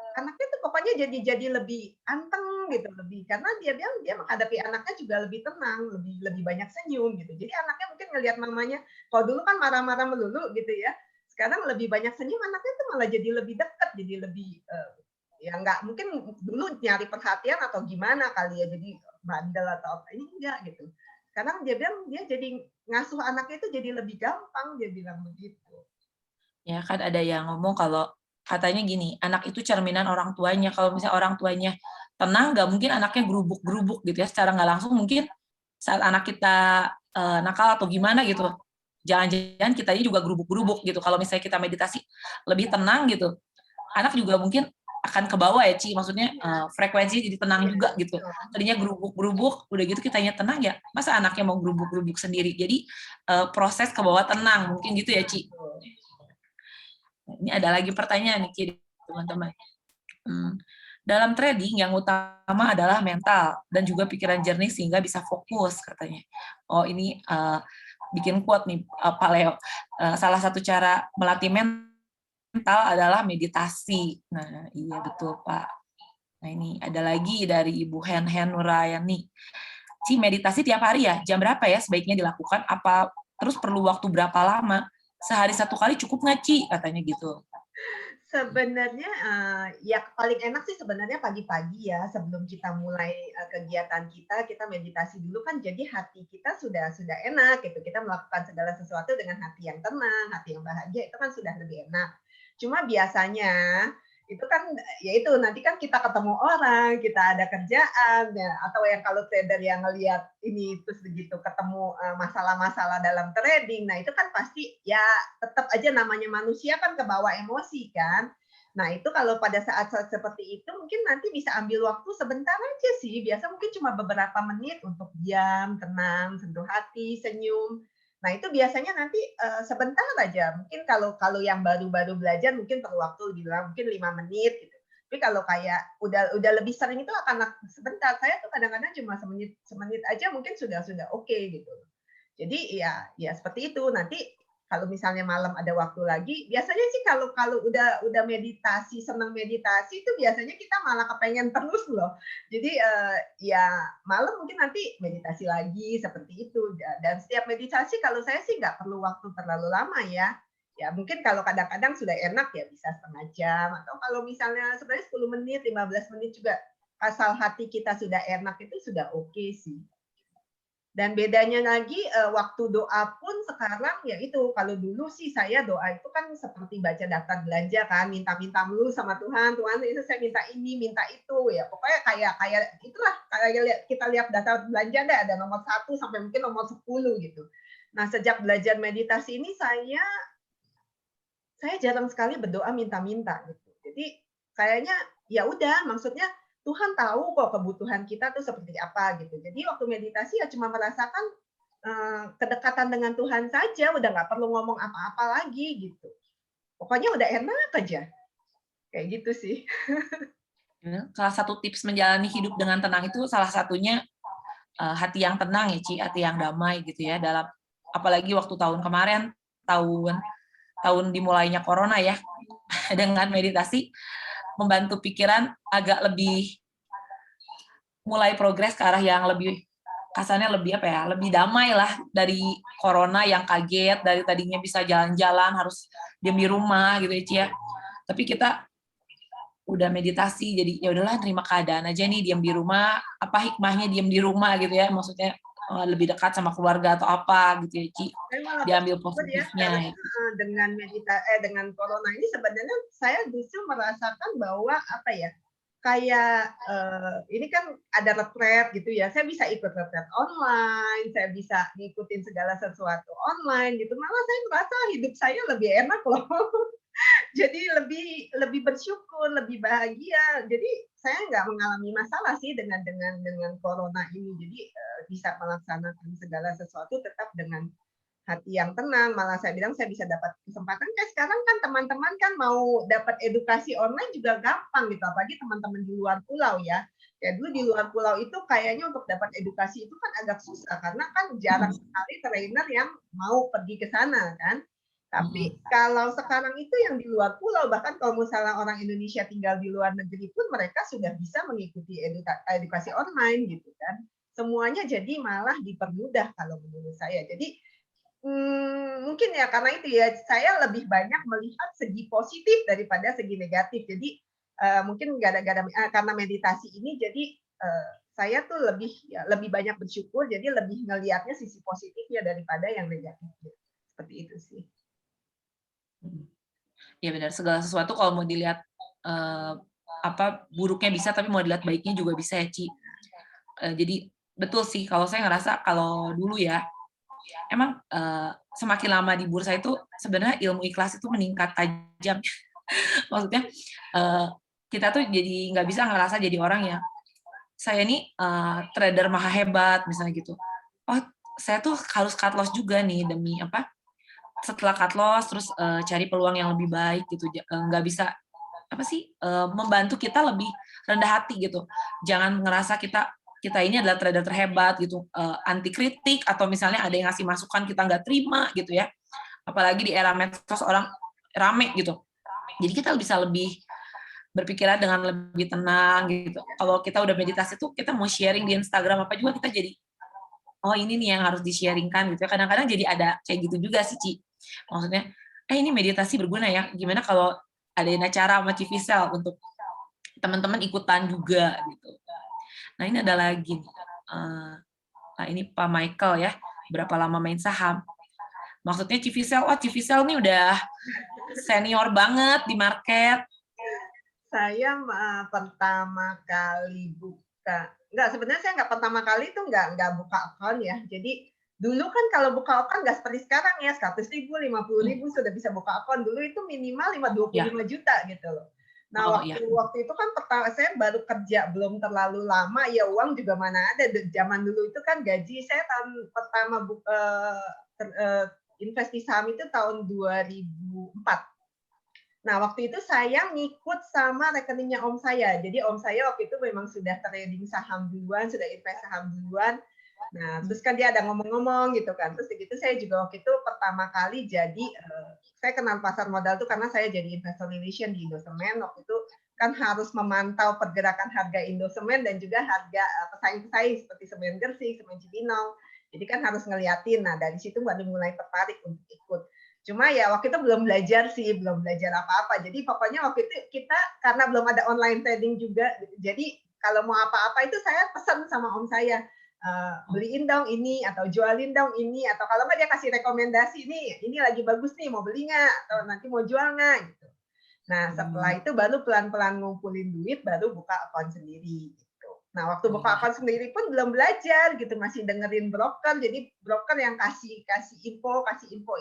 anaknya tuh pokoknya jadi lebih anteng gitu, lebih karena dia bilang dia menghadapi anaknya juga lebih tenang, lebih lebih banyak senyum gitu. Jadi anaknya mungkin ngelihat mamanya, kalau dulu kan marah-marah melulu gitu ya, sekarang lebih banyak senyum, anaknya tuh malah jadi lebih dekat, jadi lebih, ya nggak mungkin dulu nyari perhatian atau gimana kali ya, jadi bandel atau apa, ini enggak gitu. Sekarang dia bilang dia jadi ngasuh anaknya itu jadi lebih gampang, dia bilang begitu. Ya kan ada yang ngomong kalau katanya gini, anak itu cerminan orang tuanya, kalau misalnya orang tuanya tenang, nggak mungkin anaknya gerubuk-gerubuk gitu ya, secara nggak langsung mungkin saat anak kita, nakal atau gimana gitu, jangan-jangan kitanya juga gerubuk-gerubuk gitu. Kalau misalnya kita meditasi lebih tenang gitu, anak juga mungkin akan ke bawah ya, Ci, maksudnya, Iya frekuensinya jadi tenang iya, juga gitu. betul. Tadinya gerubuk-gerubuk, udah gitu kitanya tenang ya, masa anaknya mau gerubuk-gerubuk sendiri. Jadi, proses ke bawah tenang, mungkin gitu ya, Ci? Betul. Ini ada lagi pertanyaan nih, Ci, teman-teman. Dalam trading yang utama adalah mental dan juga pikiran jernih sehingga bisa fokus katanya. Oh ini bikin quote nih Pak Leo. Salah satu cara melatih mental adalah meditasi. Nah iya betul Pak. Nah ini ada lagi dari Ibu Hen Nurayani. Meditasi tiap hari ya? Jam berapa ya sebaiknya dilakukan? Apa terus perlu waktu berapa lama? Sehari satu kali cukup nggak Ci? Katanya gitu. Sebenarnya, ya paling enak sih sebenarnya pagi-pagi ya, sebelum kita mulai, kegiatan kita, kita meditasi dulu kan jadi hati kita sudah enak gitu, kita melakukan segala sesuatu dengan hati yang tenang, hati yang bahagia, itu kan sudah lebih enak. Cuma biasanya itu kan ya itu nanti kan kita ketemu orang, kita ada kerjaan ya, atau yang kalau trader yang ngelihat ini terus begitu ketemu masalah-masalah dalam trading, nah itu kan pasti ya tetap aja namanya manusia kan kebawa emosi kan. Nah itu kalau pada saat-saat seperti itu mungkin nanti bisa ambil waktu sebentar aja sih, biasa mungkin cuma beberapa menit untuk diam, tenang, sentuh hati, senyum. Nah, itu biasanya nanti, sebentar aja, mungkin kalau kalau yang baru-baru belajar mungkin perlu waktu lebih lama, mungkin 5 menit gitu. Tapi kalau kayak udah lebih sering itu akan sebentar, saya tuh kadang-kadang cuma semenit semenit aja mungkin sudah oke gitu. Jadi ya seperti itu, nanti kalau misalnya malam ada waktu lagi, biasanya sih kalau kalau udah meditasi, senang meditasi itu biasanya kita malah kepengen terus loh. Jadi, ya malam mungkin nanti meditasi lagi seperti itu, dan setiap meditasi kalau saya sih nggak perlu waktu terlalu lama ya. Ya mungkin kalau kadang-kadang sudah enak ya bisa setengah jam, atau kalau misalnya sebenarnya 10 menit, 15 menit juga asal hati kita sudah enak itu sudah oke sih. Dan bedanya lagi, waktu doa pun sekarang ya itu, kalau dulu sih saya doa itu kan seperti baca daftar belanja kan, minta-minta mulu sama Tuhan, "Tuhan itu saya minta ini, minta itu," ya pokoknya kayak kayak itulah, kayak kita lihat daftar belanja deh, ada nomor 1 sampai mungkin nomor 10 gitu. Nah, sejak belajar meditasi ini saya jarang sekali berdoa minta-minta gitu. Jadi kayaknya ya udah, maksudnya Tuhan tahu kok kebutuhan kita tuh seperti apa gitu. Jadi waktu meditasi ya cuma merasakan kedekatan dengan Tuhan saja, udah nggak perlu ngomong apa-apa lagi gitu. Pokoknya udah enak aja, kayak gitu sih. Ya, salah satu tips menjalani hidup dengan tenang itu salah satunya hati yang tenang ya, Ci, hati yang damai gitu ya. Dalam apalagi waktu tahun kemarin, tahun tahun dimulainya corona ya, dengan meditasi membantu pikiran agak lebih mulai progres ke arah yang lebih kasarnya lebih apa ya, lebih damai lah dari corona yang kaget, dari tadinya bisa jalan-jalan harus diam di rumah gitu ya, Ci ya. Tapi kita udah meditasi jadi ya udahlah terima keadaan aja nih, diam di rumah, apa hikmahnya diam di rumah gitu ya, maksudnya lebih dekat sama keluarga atau apa gitu ya, Ci. Saya malah Diambil bersyukur ya karena positifnya. dengan corona ini sebenarnya saya justru merasakan bahwa apa ya, kayak, ini kan ada retret gitu ya, saya bisa ikut retret online, saya bisa ngikutin segala sesuatu online gitu, malah saya merasa hidup saya lebih enak loh. Jadi lebih lebih bersyukur, lebih bahagia. Jadi saya nggak mengalami masalah sih dengan corona ini. Jadi, bisa melaksanakan segala sesuatu tetap dengan hati yang tenang, malah saya bilang saya bisa dapat kesempatan kayak sekarang kan teman-teman kan mau dapat edukasi online juga gampang gitu, apalagi teman-teman di luar pulau ya. Ya dulu di luar pulau itu kayaknya untuk dapat edukasi itu kan agak susah karena kan jarang sekali trainer yang mau pergi ke sana kan. Tapi kalau sekarang itu yang di luar pulau, bahkan kalau misalnya orang Indonesia tinggal di luar negeri pun mereka sudah bisa mengikuti edukasi online gitu kan. Semuanya jadi malah dipermudah kalau menurut saya. Jadi mungkin ya karena itu ya, saya lebih banyak melihat segi positif daripada segi negatif. Jadi, mungkin gara-gara karena meditasi ini jadi, saya tuh lebih banyak bersyukur, jadi lebih ngelihatnya sisi positifnya daripada yang negatifnya. Seperti itu sih. Ya benar, segala sesuatu kalau mau dilihat, apa, buruknya bisa, tapi mau dilihat baiknya juga bisa ya, Ci. Jadi betul sih, kalau saya ngerasa kalau dulu ya, emang, semakin lama di bursa itu sebenarnya ilmu ikhlas itu meningkat tajam. Maksudnya, eee, kita tuh jadi nggak bisa ngerasa jadi orang yang, "Saya nih, trader maha hebat," misalnya gitu. "Oh, saya tuh harus cut loss juga nih demi apa, setelah cut loss terus, cari peluang yang lebih baik," gitu. Nggak bisa apa sih, membantu kita lebih rendah hati gitu. Jangan ngerasa kita kita ini adalah trader terhebat gitu, anti kritik atau misalnya ada yang ngasih masukan kita nggak terima gitu ya. Apalagi di era medsos orang rame gitu. Jadi kita bisa lebih berpikiran dengan lebih tenang gitu. Kalau kita udah meditasi tuh kita mau sharing di Instagram apa juga kita jadi, "Oh ini nih yang harus di-sharing-kan," gitu ya. Kadang-kadang jadi ada kayak gitu juga sih, Ci. Maksudnya, ini meditasi berguna ya, gimana kalau adain acara sama Civisel untuk teman-teman ikutan juga gitu. Nah ini ada lagi nih, nah ini Pak Michael ya, berapa lama main saham? Maksudnya Civisel, wah Civisel nih udah senior banget di market. Saya pertama kali buka enggak, sebenarnya saya nggak pertama kali itu nggak buka akun ya. Jadi, dulu kan kalau buka akun nggak seperti sekarang ya, 100.000, lima puluh Hmm, ribu sudah bisa buka akun. Dulu itu minimal dua puluh ya, lima juta gitu loh. Nah, oh waktu ya, waktu itu kan saya baru kerja, belum terlalu lama, ya uang juga mana ada. Zaman dulu itu kan gaji saya tahun pertama invest di saham itu tahun 2004. Nah, waktu itu saya ngikut sama rekeningnya om saya. Jadi om saya waktu itu memang sudah trading saham duluan, sudah invest saham duluan. Nah, terus kan dia ada ngomong-ngomong gitu kan. Terus begitu saya juga waktu itu pertama kali jadi saya kenal pasar modal tuh karena saya jadi investor relation di Indosemen. Waktu itu kan harus memantau pergerakan harga Indosemen dan juga harga pesaing-pesaing seperti semen Gersik, semen Cibinong. Jadi kan harus ngeliatin. Nah, dari situ baru mulai tertarik untuk ikut. Cuma ya waktu itu belum belajar sih, belum belajar apa-apa. Jadi pokoknya waktu itu kita karena belum ada online trading juga, jadi kalau mau apa-apa itu saya pesan sama om saya, oh, beliin dong ini atau jualin dong ini atau kalau nggak dia kasih rekomendasi nih, ini lagi bagus nih mau beli nggak atau nanti mau jual nggak gitu. Nah hmm, setelah itu baru pelan-pelan ngumpulin duit baru buka akun sendiri. Gitu. Nah waktu oh buka ya, akun sendiri pun belum belajar gitu, masih dengerin broker, jadi broker yang kasih kasih info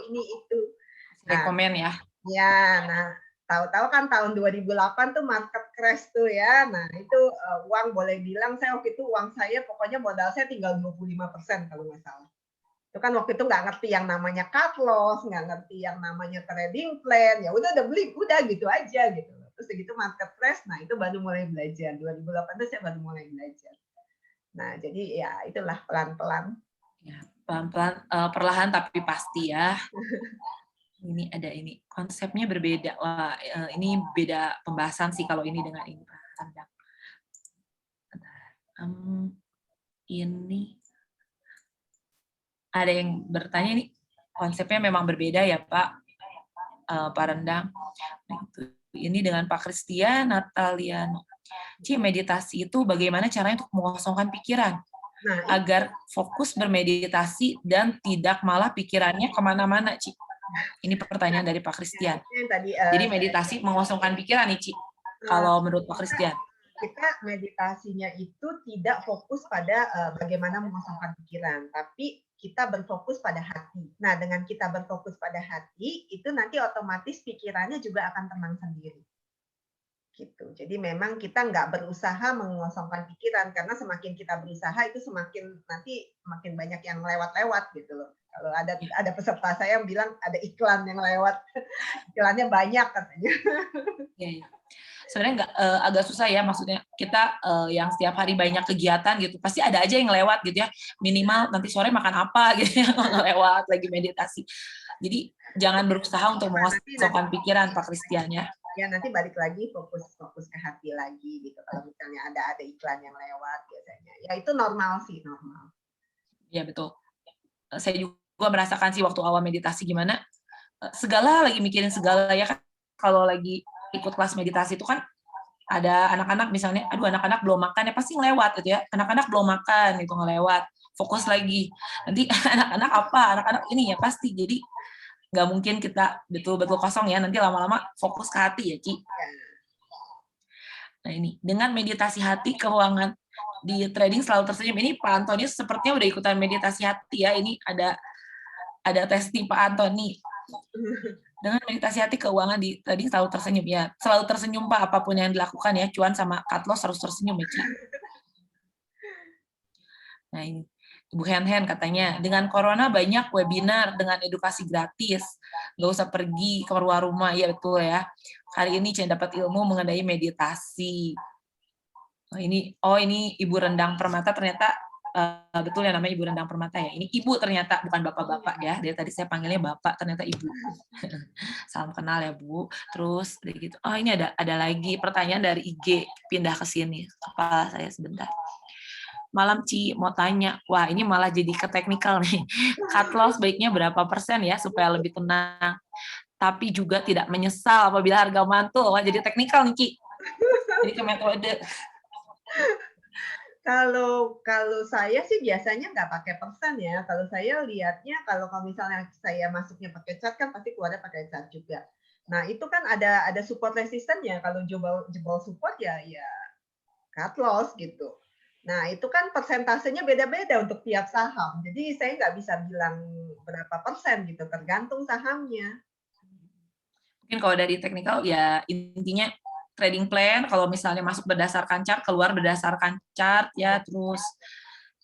ini itu. kasih Nah, rekomen ya. ya, nah tahu-tahu kan tahun 2008 tuh market crash tuh ya. Nah, itu uang boleh bilang saya waktu itu uang saya pokoknya modal saya tinggal 25% kalau nggak salah. Itu kan waktu itu nggak ngerti yang namanya cut loss, nggak ngerti yang namanya trading plan. Ya udah beli, udah gitu aja gitu. Terus begitu market crash, nah itu baru mulai belajar. 2008 itu saya baru mulai belajar. Nah, jadi ya itulah pelan-pelan. Ya, pelan-pelan, perlahan tapi pasti ya. Ini ada ini, konsepnya berbeda. Wah, ini beda pembahasan sih kalau ini dengan ini, Pak Rendang. Ini ada yang bertanya nih, konsepnya memang berbeda ya Pak, Pak Rendang. Ini dengan Pak Christian Nataliano. Meditasi itu bagaimana caranya untuk mengosongkan pikiran Nah, agar fokus bermeditasi dan tidak malah pikirannya kemana-mana, Ci? Ini pertanyaan dari Pak ya, Christian. itu yang tadi Jadi meditasi mengosongkan pikiran nih, Ci, uh, kalau menurut Pak kita Christian. kita meditasinya itu tidak fokus pada bagaimana mengosongkan pikiran, tapi kita berfokus pada hati. Nah, dengan kita berfokus pada hati, itu nanti otomatis pikirannya juga akan tenang sendiri. Gitu. Jadi memang kita nggak berusaha mengosongkan pikiran karena semakin kita berusaha itu semakin nanti makin banyak yang lewat-lewat gitu loh. Kalau Ya, ada peserta saya yang bilang ada iklan yang lewat, iklannya banyak katanya. ya, ya. Sebenarnya nggak agak susah ya, maksudnya kita yang setiap hari banyak kegiatan gitu, pasti ada aja yang lewat gitu ya. Minimal nanti sore makan apa gitu ya, nggak lewat lagi meditasi. Jadi jangan berusaha untuk Nanti mengosongkan pikiran, Pak Christian ya. ya nanti balik lagi fokus ke hati lagi gitu kalau misalnya ada iklan yang lewat biasanya ya itu normal sih normal. Ya betul. Saya juga merasakan sih waktu awal meditasi gimana, segala lagi mikirin segala ya kan. Kalau lagi ikut kelas meditasi itu kan ada anak-anak misalnya, aduh anak-anak belum makan ya pasti ngelewat gitu ya. Anak-anak belum makan itu ngelewat. Fokus lagi. Nanti anak-anak apa? Anak-anak ini ya pasti. Jadi nggak mungkin kita betul-betul kosong ya. Nanti lama-lama fokus ke hati ya, Ci. Ya, Nah ini, dengan meditasi hati, keuangan di trading selalu tersenyum. Ini Pak Antonius sepertinya udah ikutan meditasi hati ya. Ini ada testing Pak Antoni. Dengan meditasi hati, keuangan di trading selalu tersenyum ya. Selalu tersenyum Pak, apapun yang dilakukan ya. Cuan sama cut loss harus tersenyum ya, Ci. Nah ini, Ibu Hen katanya, dengan corona banyak webinar dengan edukasi gratis, nggak usah pergi keluar rumah, ya betul ya. Hari ini Cen dapat ilmu mengenai meditasi. Oh ini Ibu Rendang Permata ternyata betul ya namanya Ibu Rendang Permata ya. Ini Ibu ternyata bukan bapak-bapak ya. Dari tadi saya panggilnya bapak, ternyata Ibu. Salam kenal ya Bu. Terus gitu. Oh ini ada lagi pertanyaan dari IG pindah ke sini. Kepala saya sebentar. Malam Ci, mau tanya. Wah, ini malah jadi ke teknikal nih. Cut loss baiknya berapa persen ya supaya lebih tenang. Tapi juga tidak menyesal apabila harga mantul. Wah, jadi teknikal nih Ci. Jadi ke metode. kalau saya sih biasanya nggak pakai persen ya. Kalau saya lihatnya kalau misalnya saya masuknya pakai cat kan pasti keluarnya pakai cat juga. Nah, itu kan ada support resistennya. Kalau jebol jebol support ya cut loss gitu. Nah, itu kan persentasenya beda-beda untuk tiap saham. Jadi saya nggak bisa bilang berapa persen gitu, tergantung sahamnya. Mungkin kalau dari teknikal ya intinya trading plan, kalau misalnya masuk berdasarkan chart, keluar berdasarkan chart ya, terus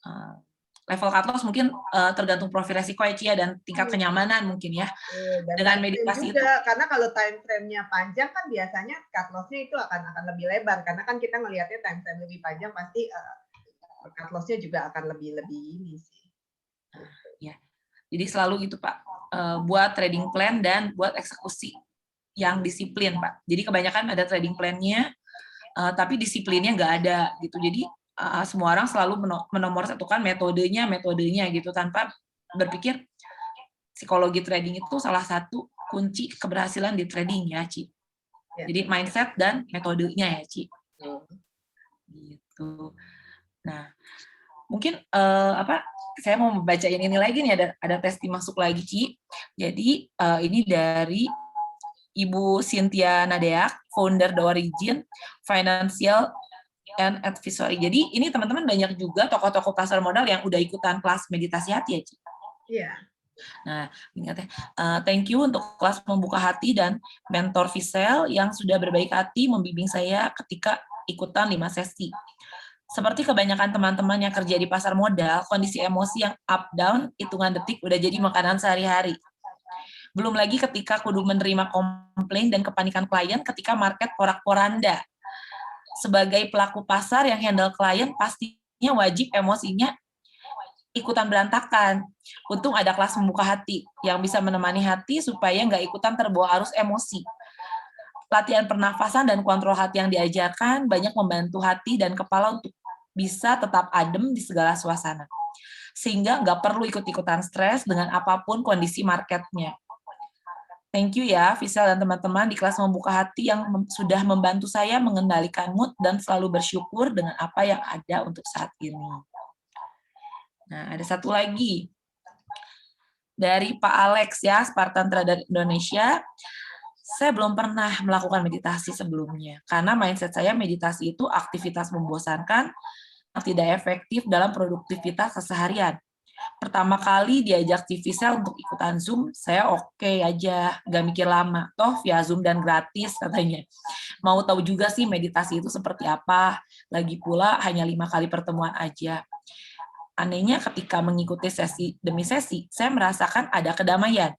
uh, level cut loss mungkin tergantung profil resiko ya Cia, dan tingkat Hmm. kenyamanan mungkin ya. Dan Dengan time frame meditasi itu, juga, karena kalau time frame-nya panjang kan biasanya cut loss-nya itu akan lebih lebar, karena kan kita ngelihatnya time frame lebih panjang pasti cut loss-nya juga akan lebih ini sih. ya. Jadi selalu gitu Pak, buat trading plan dan buat eksekusi yang disiplin Pak. Jadi kebanyakan ada trading plan-nya, tapi disiplinnya nggak ada gitu. Jadi semua orang selalu menomorsatukan metodenya gitu, tanpa berpikir psikologi trading itu salah satu kunci keberhasilan di trading ya Ci. Ya. Jadi mindset dan metodenya ya Ci. Gitu. Nah, mungkin saya mau membacain ini lagi nih, ada testi masuk lagi Ci. Jadi ini dari Ibu Cynthia Nadeak, founder The Origin Financial and Advisory. Jadi ini teman-teman banyak juga tokoh-tokoh pasar modal yang udah ikutan kelas meditasi hati ya Ci. Iya. Nah, ingat ya, thank you untuk kelas membuka hati dan mentor Visel yang sudah berbaik hati membimbing saya ketika ikutan 5 sesi. Seperti kebanyakan teman-teman yang kerja di pasar modal, kondisi emosi yang up down hitungan detik udah jadi makanan sehari-hari. Belum lagi ketika kudu menerima komplain dan kepanikan klien ketika market porak-poranda. Sebagai pelaku pasar yang handle klien, pastinya wajib emosinya ikutan berantakan. Untung ada kelas membuka hati yang bisa menemani hati supaya nggak ikutan terbawa arus emosi. Latihan pernafasan dan kontrol hati yang diajarkan banyak membantu hati dan kepala untuk bisa tetap adem di segala suasana. Sehingga nggak perlu ikut-ikutan stres dengan apapun kondisi marketnya. Thank you ya, Visal dan teman-teman di kelas membuka hati yang sudah membantu saya mengendalikan mood dan selalu bersyukur dengan apa yang ada untuk saat ini. Nah, ada satu lagi dari Pak Alex ya, Spartan Trader Indonesia. Saya belum pernah melakukan meditasi sebelumnya, karena mindset saya meditasi itu aktivitas membosankan yang tidak efektif dalam produktivitas keseharian. Pertama kali diajak TV Sel untuk ikutan Zoom, saya oke aja, gak mikir lama. Toh via Zoom dan gratis katanya. Mau tahu juga sih meditasi itu seperti apa, lagi pula hanya 5 kali pertemuan aja. Anehnya ketika mengikuti sesi demi sesi, saya merasakan ada kedamaian,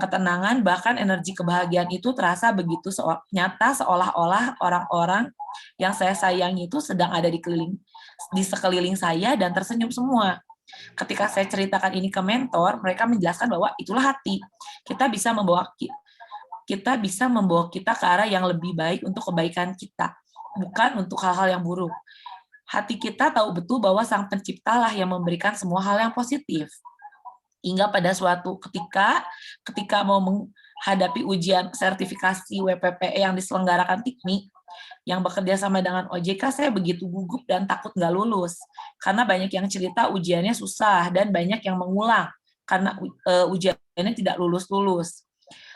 ketenangan, bahkan energi kebahagiaan itu terasa begitu nyata seolah-olah orang-orang yang saya sayangi itu sedang ada di sekeliling saya dan tersenyum semua. Ketika saya ceritakan ini ke mentor, mereka menjelaskan bahwa itulah hati. Kita bisa membawa kita ke arah yang lebih baik untuk kebaikan kita, bukan untuk hal-hal yang buruk. Hati kita tahu betul bahwa Sang Penciptalah yang memberikan semua hal yang positif. Hingga pada suatu ketika mau menghadapi ujian sertifikasi WPPE yang diselenggarakan TIKMI, yang bekerja sama dengan OJK, saya begitu gugup dan takut nggak lulus. Karena banyak yang cerita ujiannya susah dan banyak yang mengulang karena ujiannya tidak lulus-lulus.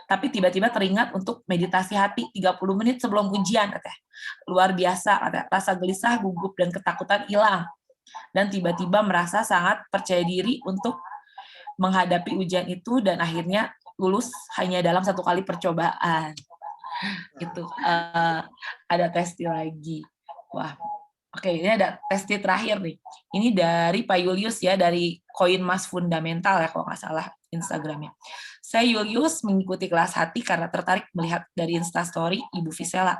Tapi tiba-tiba teringat untuk meditasi hati 30 menit sebelum ujian, katanya. Luar biasa, katanya. Rasa gelisah, gugup, dan ketakutan hilang. Dan tiba-tiba merasa sangat percaya diri untuk menghadapi ujian itu dan akhirnya lulus hanya dalam 1 kali percobaan. Gitu. Ada testi lagi. Wah, oke, ini ada testi terakhir nih. Ini dari Pak Julius ya, dari Koin Mas Fundamental ya, kalau nggak salah Instagramnya. Saya Julius mengikuti kelas hati karena tertarik melihat dari Instastory Ibu Visela.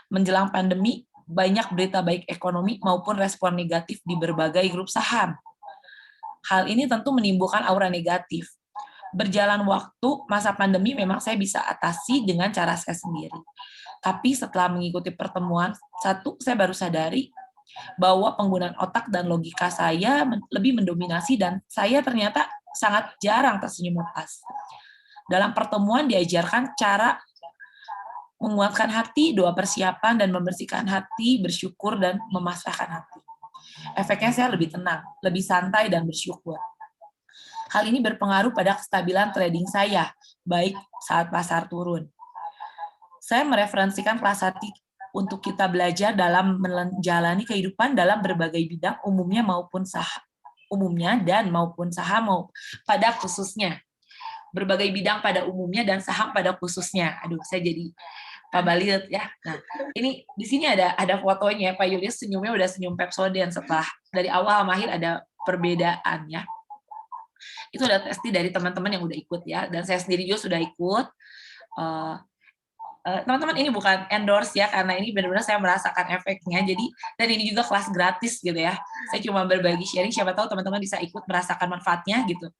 Menjelang pandemi, banyak berita baik ekonomi maupun respon negatif di berbagai grup saham. Hal ini tentu menimbulkan aura negatif. Berjalan waktu, masa pandemi memang saya bisa atasi dengan cara saya sendiri. Tapi setelah mengikuti pertemuan, saya baru sadari bahwa penggunaan otak dan logika saya lebih mendominasi dan saya ternyata sangat jarang tersenyum lepas. Dalam pertemuan diajarkan cara menguatkan hati, doa persiapan, dan membersihkan hati, bersyukur, dan memasrahkan hati. Efeknya saya lebih tenang, lebih santai, dan bersyukur. Hal ini berpengaruh pada kestabilan trading saya, baik saat pasar turun. saya mereferensikan kelas hati untuk kita belajar dalam menjalani kehidupan dalam berbagai bidang umumnya maupun saham mau pada khususnya. Berbagai bidang pada umumnya dan saham pada khususnya. Aduh, saya jadi Pak Balit ya. Nah, ini di sini ada fotonya. Pak Julius senyumnya udah senyum Pepsodent setelah dari awal sama akhir ada perbedaan ya. Itu udah pasti dari teman-teman yang udah ikut ya. Dan saya sendiri juga sudah ikut. Teman-teman ini bukan endorse ya, karena ini benar-benar saya merasakan efeknya. Jadi dan ini juga kelas gratis gitu ya. Saya cuma berbagi sharing, siapa tahu teman-teman bisa ikut merasakan manfaatnya gitu.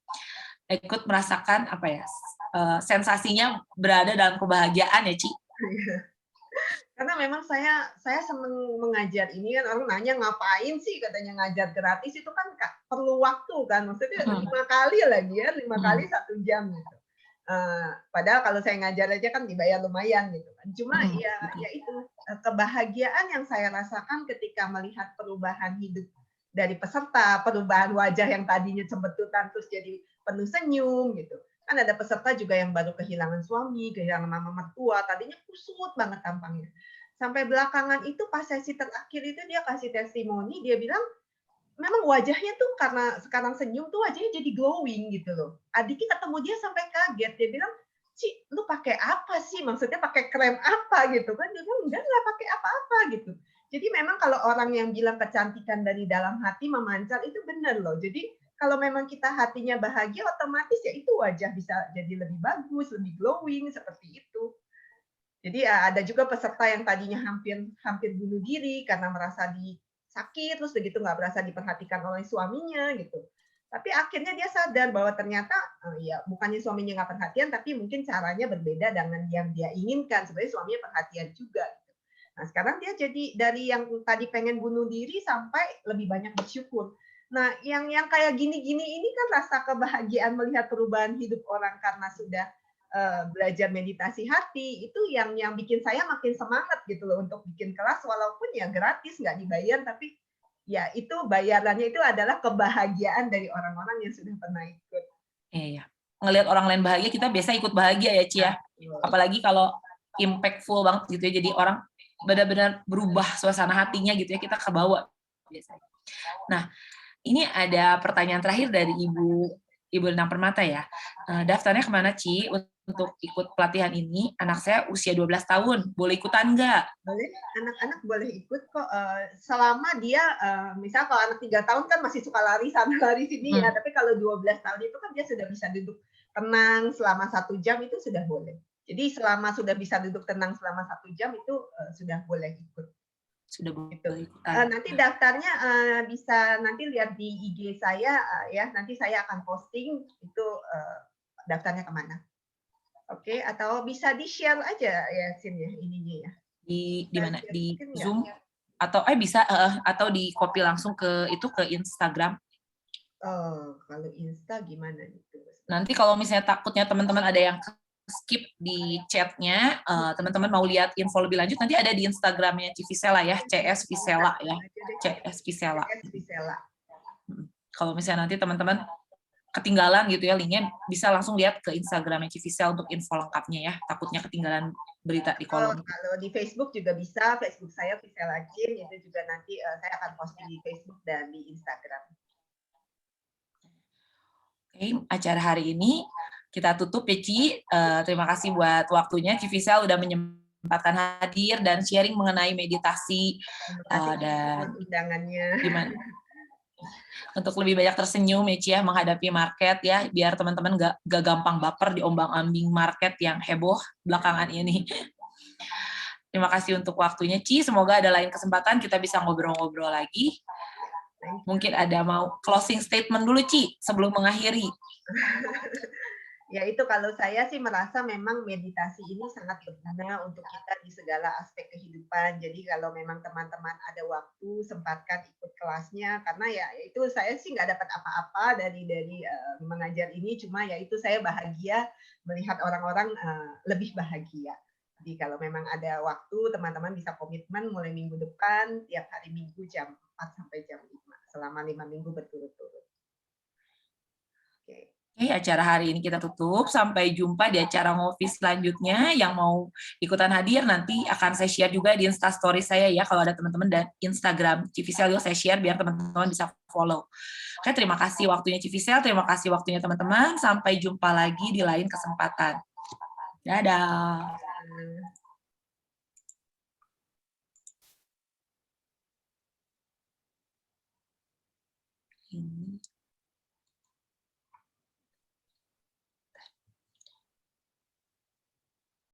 Ikut merasakan apa ya, sensasinya berada dalam kebahagiaan ya, Ci. Karena memang saya seneng mengajar ini kan, orang nanya ngapain sih katanya ngajar gratis, itu kan perlu waktu kan, maksudnya 5 kali lagi ya, 5 kali 1 jam gitu. Padahal kalau saya ngajar aja kan dibayar lumayan gitu kan. Cuma ya itu kebahagiaan yang saya rasakan ketika melihat perubahan hidup dari peserta, perubahan wajah yang tadinya cembetutan terus jadi penuh senyum gitu. Kan ada peserta juga yang baru kehilangan suami, kehilangan mama mertua, tadinya kusut banget tampangnya. Sampai belakangan itu pas sesi terakhir itu dia kasih testimoni, dia bilang memang wajahnya tuh karena sekarang senyum tuh wajahnya jadi glowing gitu loh. Adiknya ketemu dia sampai kaget, dia bilang, "Ci, lu pakai apa sih? Maksudnya pakai krem apa?" gitu kan. Dia bilang, "Enggak pakai apa-apa," gitu. Jadi memang kalau orang yang bilang kecantikan dari dalam hati memancar itu benar loh. Jadi kalau memang kita hatinya bahagia otomatis ya itu wajah bisa jadi lebih bagus, lebih glowing seperti itu. Jadi ada juga peserta yang tadinya hampir bunuh diri karena merasa sakit, terus begitu nggak berasa diperhatikan oleh suaminya gitu. Tapi akhirnya dia sadar bahwa ternyata ya bukannya suaminya nggak perhatian, tapi mungkin caranya berbeda dengan yang dia inginkan. Sebenarnya suaminya perhatian juga. Gitu. Nah sekarang dia jadi dari yang tadi pengen bunuh diri sampai lebih banyak bersyukur. Nah yang kayak gini-gini ini kan rasa kebahagiaan melihat perubahan hidup orang karena sudah belajar meditasi hati itu yang bikin saya makin semangat gitu loh untuk bikin kelas walaupun ya gratis nggak dibayar tapi ya itu bayarannya itu adalah kebahagiaan dari orang-orang yang sudah pernah ikut. Iya. Ngelihat orang lain bahagia kita biasa ikut bahagia ya, Ci ya. Apalagi kalau impactful banget gitu ya. Jadi orang benar-benar berubah suasana hatinya gitu ya, kita kebawa biasanya. Nah, ini ada pertanyaan terakhir dari Ibu Renang Permata ya. Daftarnya kemana, Ci, untuk ikut pelatihan ini? Anak saya usia 12 tahun, boleh ikutan nggak? Boleh, anak-anak boleh ikut kok, selama dia, misal kalau anak 3 tahun kan masih suka lari sana lari sini ya, tapi kalau 12 tahun itu kan dia sudah bisa duduk tenang selama 1 jam itu sudah boleh. Jadi selama sudah bisa duduk tenang selama 1 jam itu, sudah boleh ikut. Sudah Gitu. boleh ikutan. Nanti daftarnya bisa nanti lihat di IG saya ya, nanti saya akan posting itu daftarnya kemana. Oke, atau bisa di-share aja ya Sin ya ininya ya. Di mana? Di Mungkin Zoom nggak? atau bisa atau di copy langsung ke Instagram. Oh, kalau Insta gimana gitu? Nanti kalau misalnya takutnya teman-teman ada yang skip di chatnya, teman-teman mau lihat info lebih lanjut, nanti ada di Instagramnya Civisela ya, CS Visela ya, CS Visela. Kalau misalnya nanti teman-teman ketinggalan gitu ya linknya, bisa langsung lihat ke Instagramnya Civisel untuk info lengkapnya ya, takutnya ketinggalan berita di kolom. Kalau di Facebook juga bisa, Facebook saya Visela Jin, itu juga nanti saya akan posting di Facebook dan di Instagram. Oke, acara hari ini kita tutup ya, Ci. Terima kasih buat waktunya. Civisel udah menyempatkan hadir dan sharing mengenai meditasi. Terima kasih Dan buat undangannya. gimana? Untuk lebih banyak tersenyum ya, Ci, ya, menghadapi market ya, biar teman-teman gak gampang baper di ombang-ambing market yang heboh belakangan ini. Terima kasih untuk waktunya, Ci. Semoga ada lain kesempatan kita bisa ngobrol-ngobrol lagi. Mungkin ada mau closing statement dulu, Ci, sebelum mengakhiri. Ya itu kalau saya sih merasa memang meditasi ini sangat berguna untuk kita di segala aspek kehidupan. Jadi kalau memang teman-teman ada waktu, sempatkan ikut kelasnya. Karena ya itu saya sih nggak dapat apa-apa dari mengajar ini. Cuma ya itu saya bahagia melihat orang-orang lebih bahagia. Jadi kalau memang ada waktu, teman-teman bisa komitmen mulai minggu depan, tiap hari Minggu jam 4 sampai jam 5, selama 5 minggu berturut-turut. Oke. Acara hari ini kita tutup. Sampai jumpa di acara ngopi selanjutnya. Yang mau ikutan hadir nanti akan saya share juga di Instastory saya ya. Kalau ada teman-teman, dan Instagram Civisel saya share biar teman-teman bisa follow. Oke, terima kasih waktunya Civisel, terima kasih waktunya teman-teman. Sampai jumpa lagi di lain kesempatan. Dadah.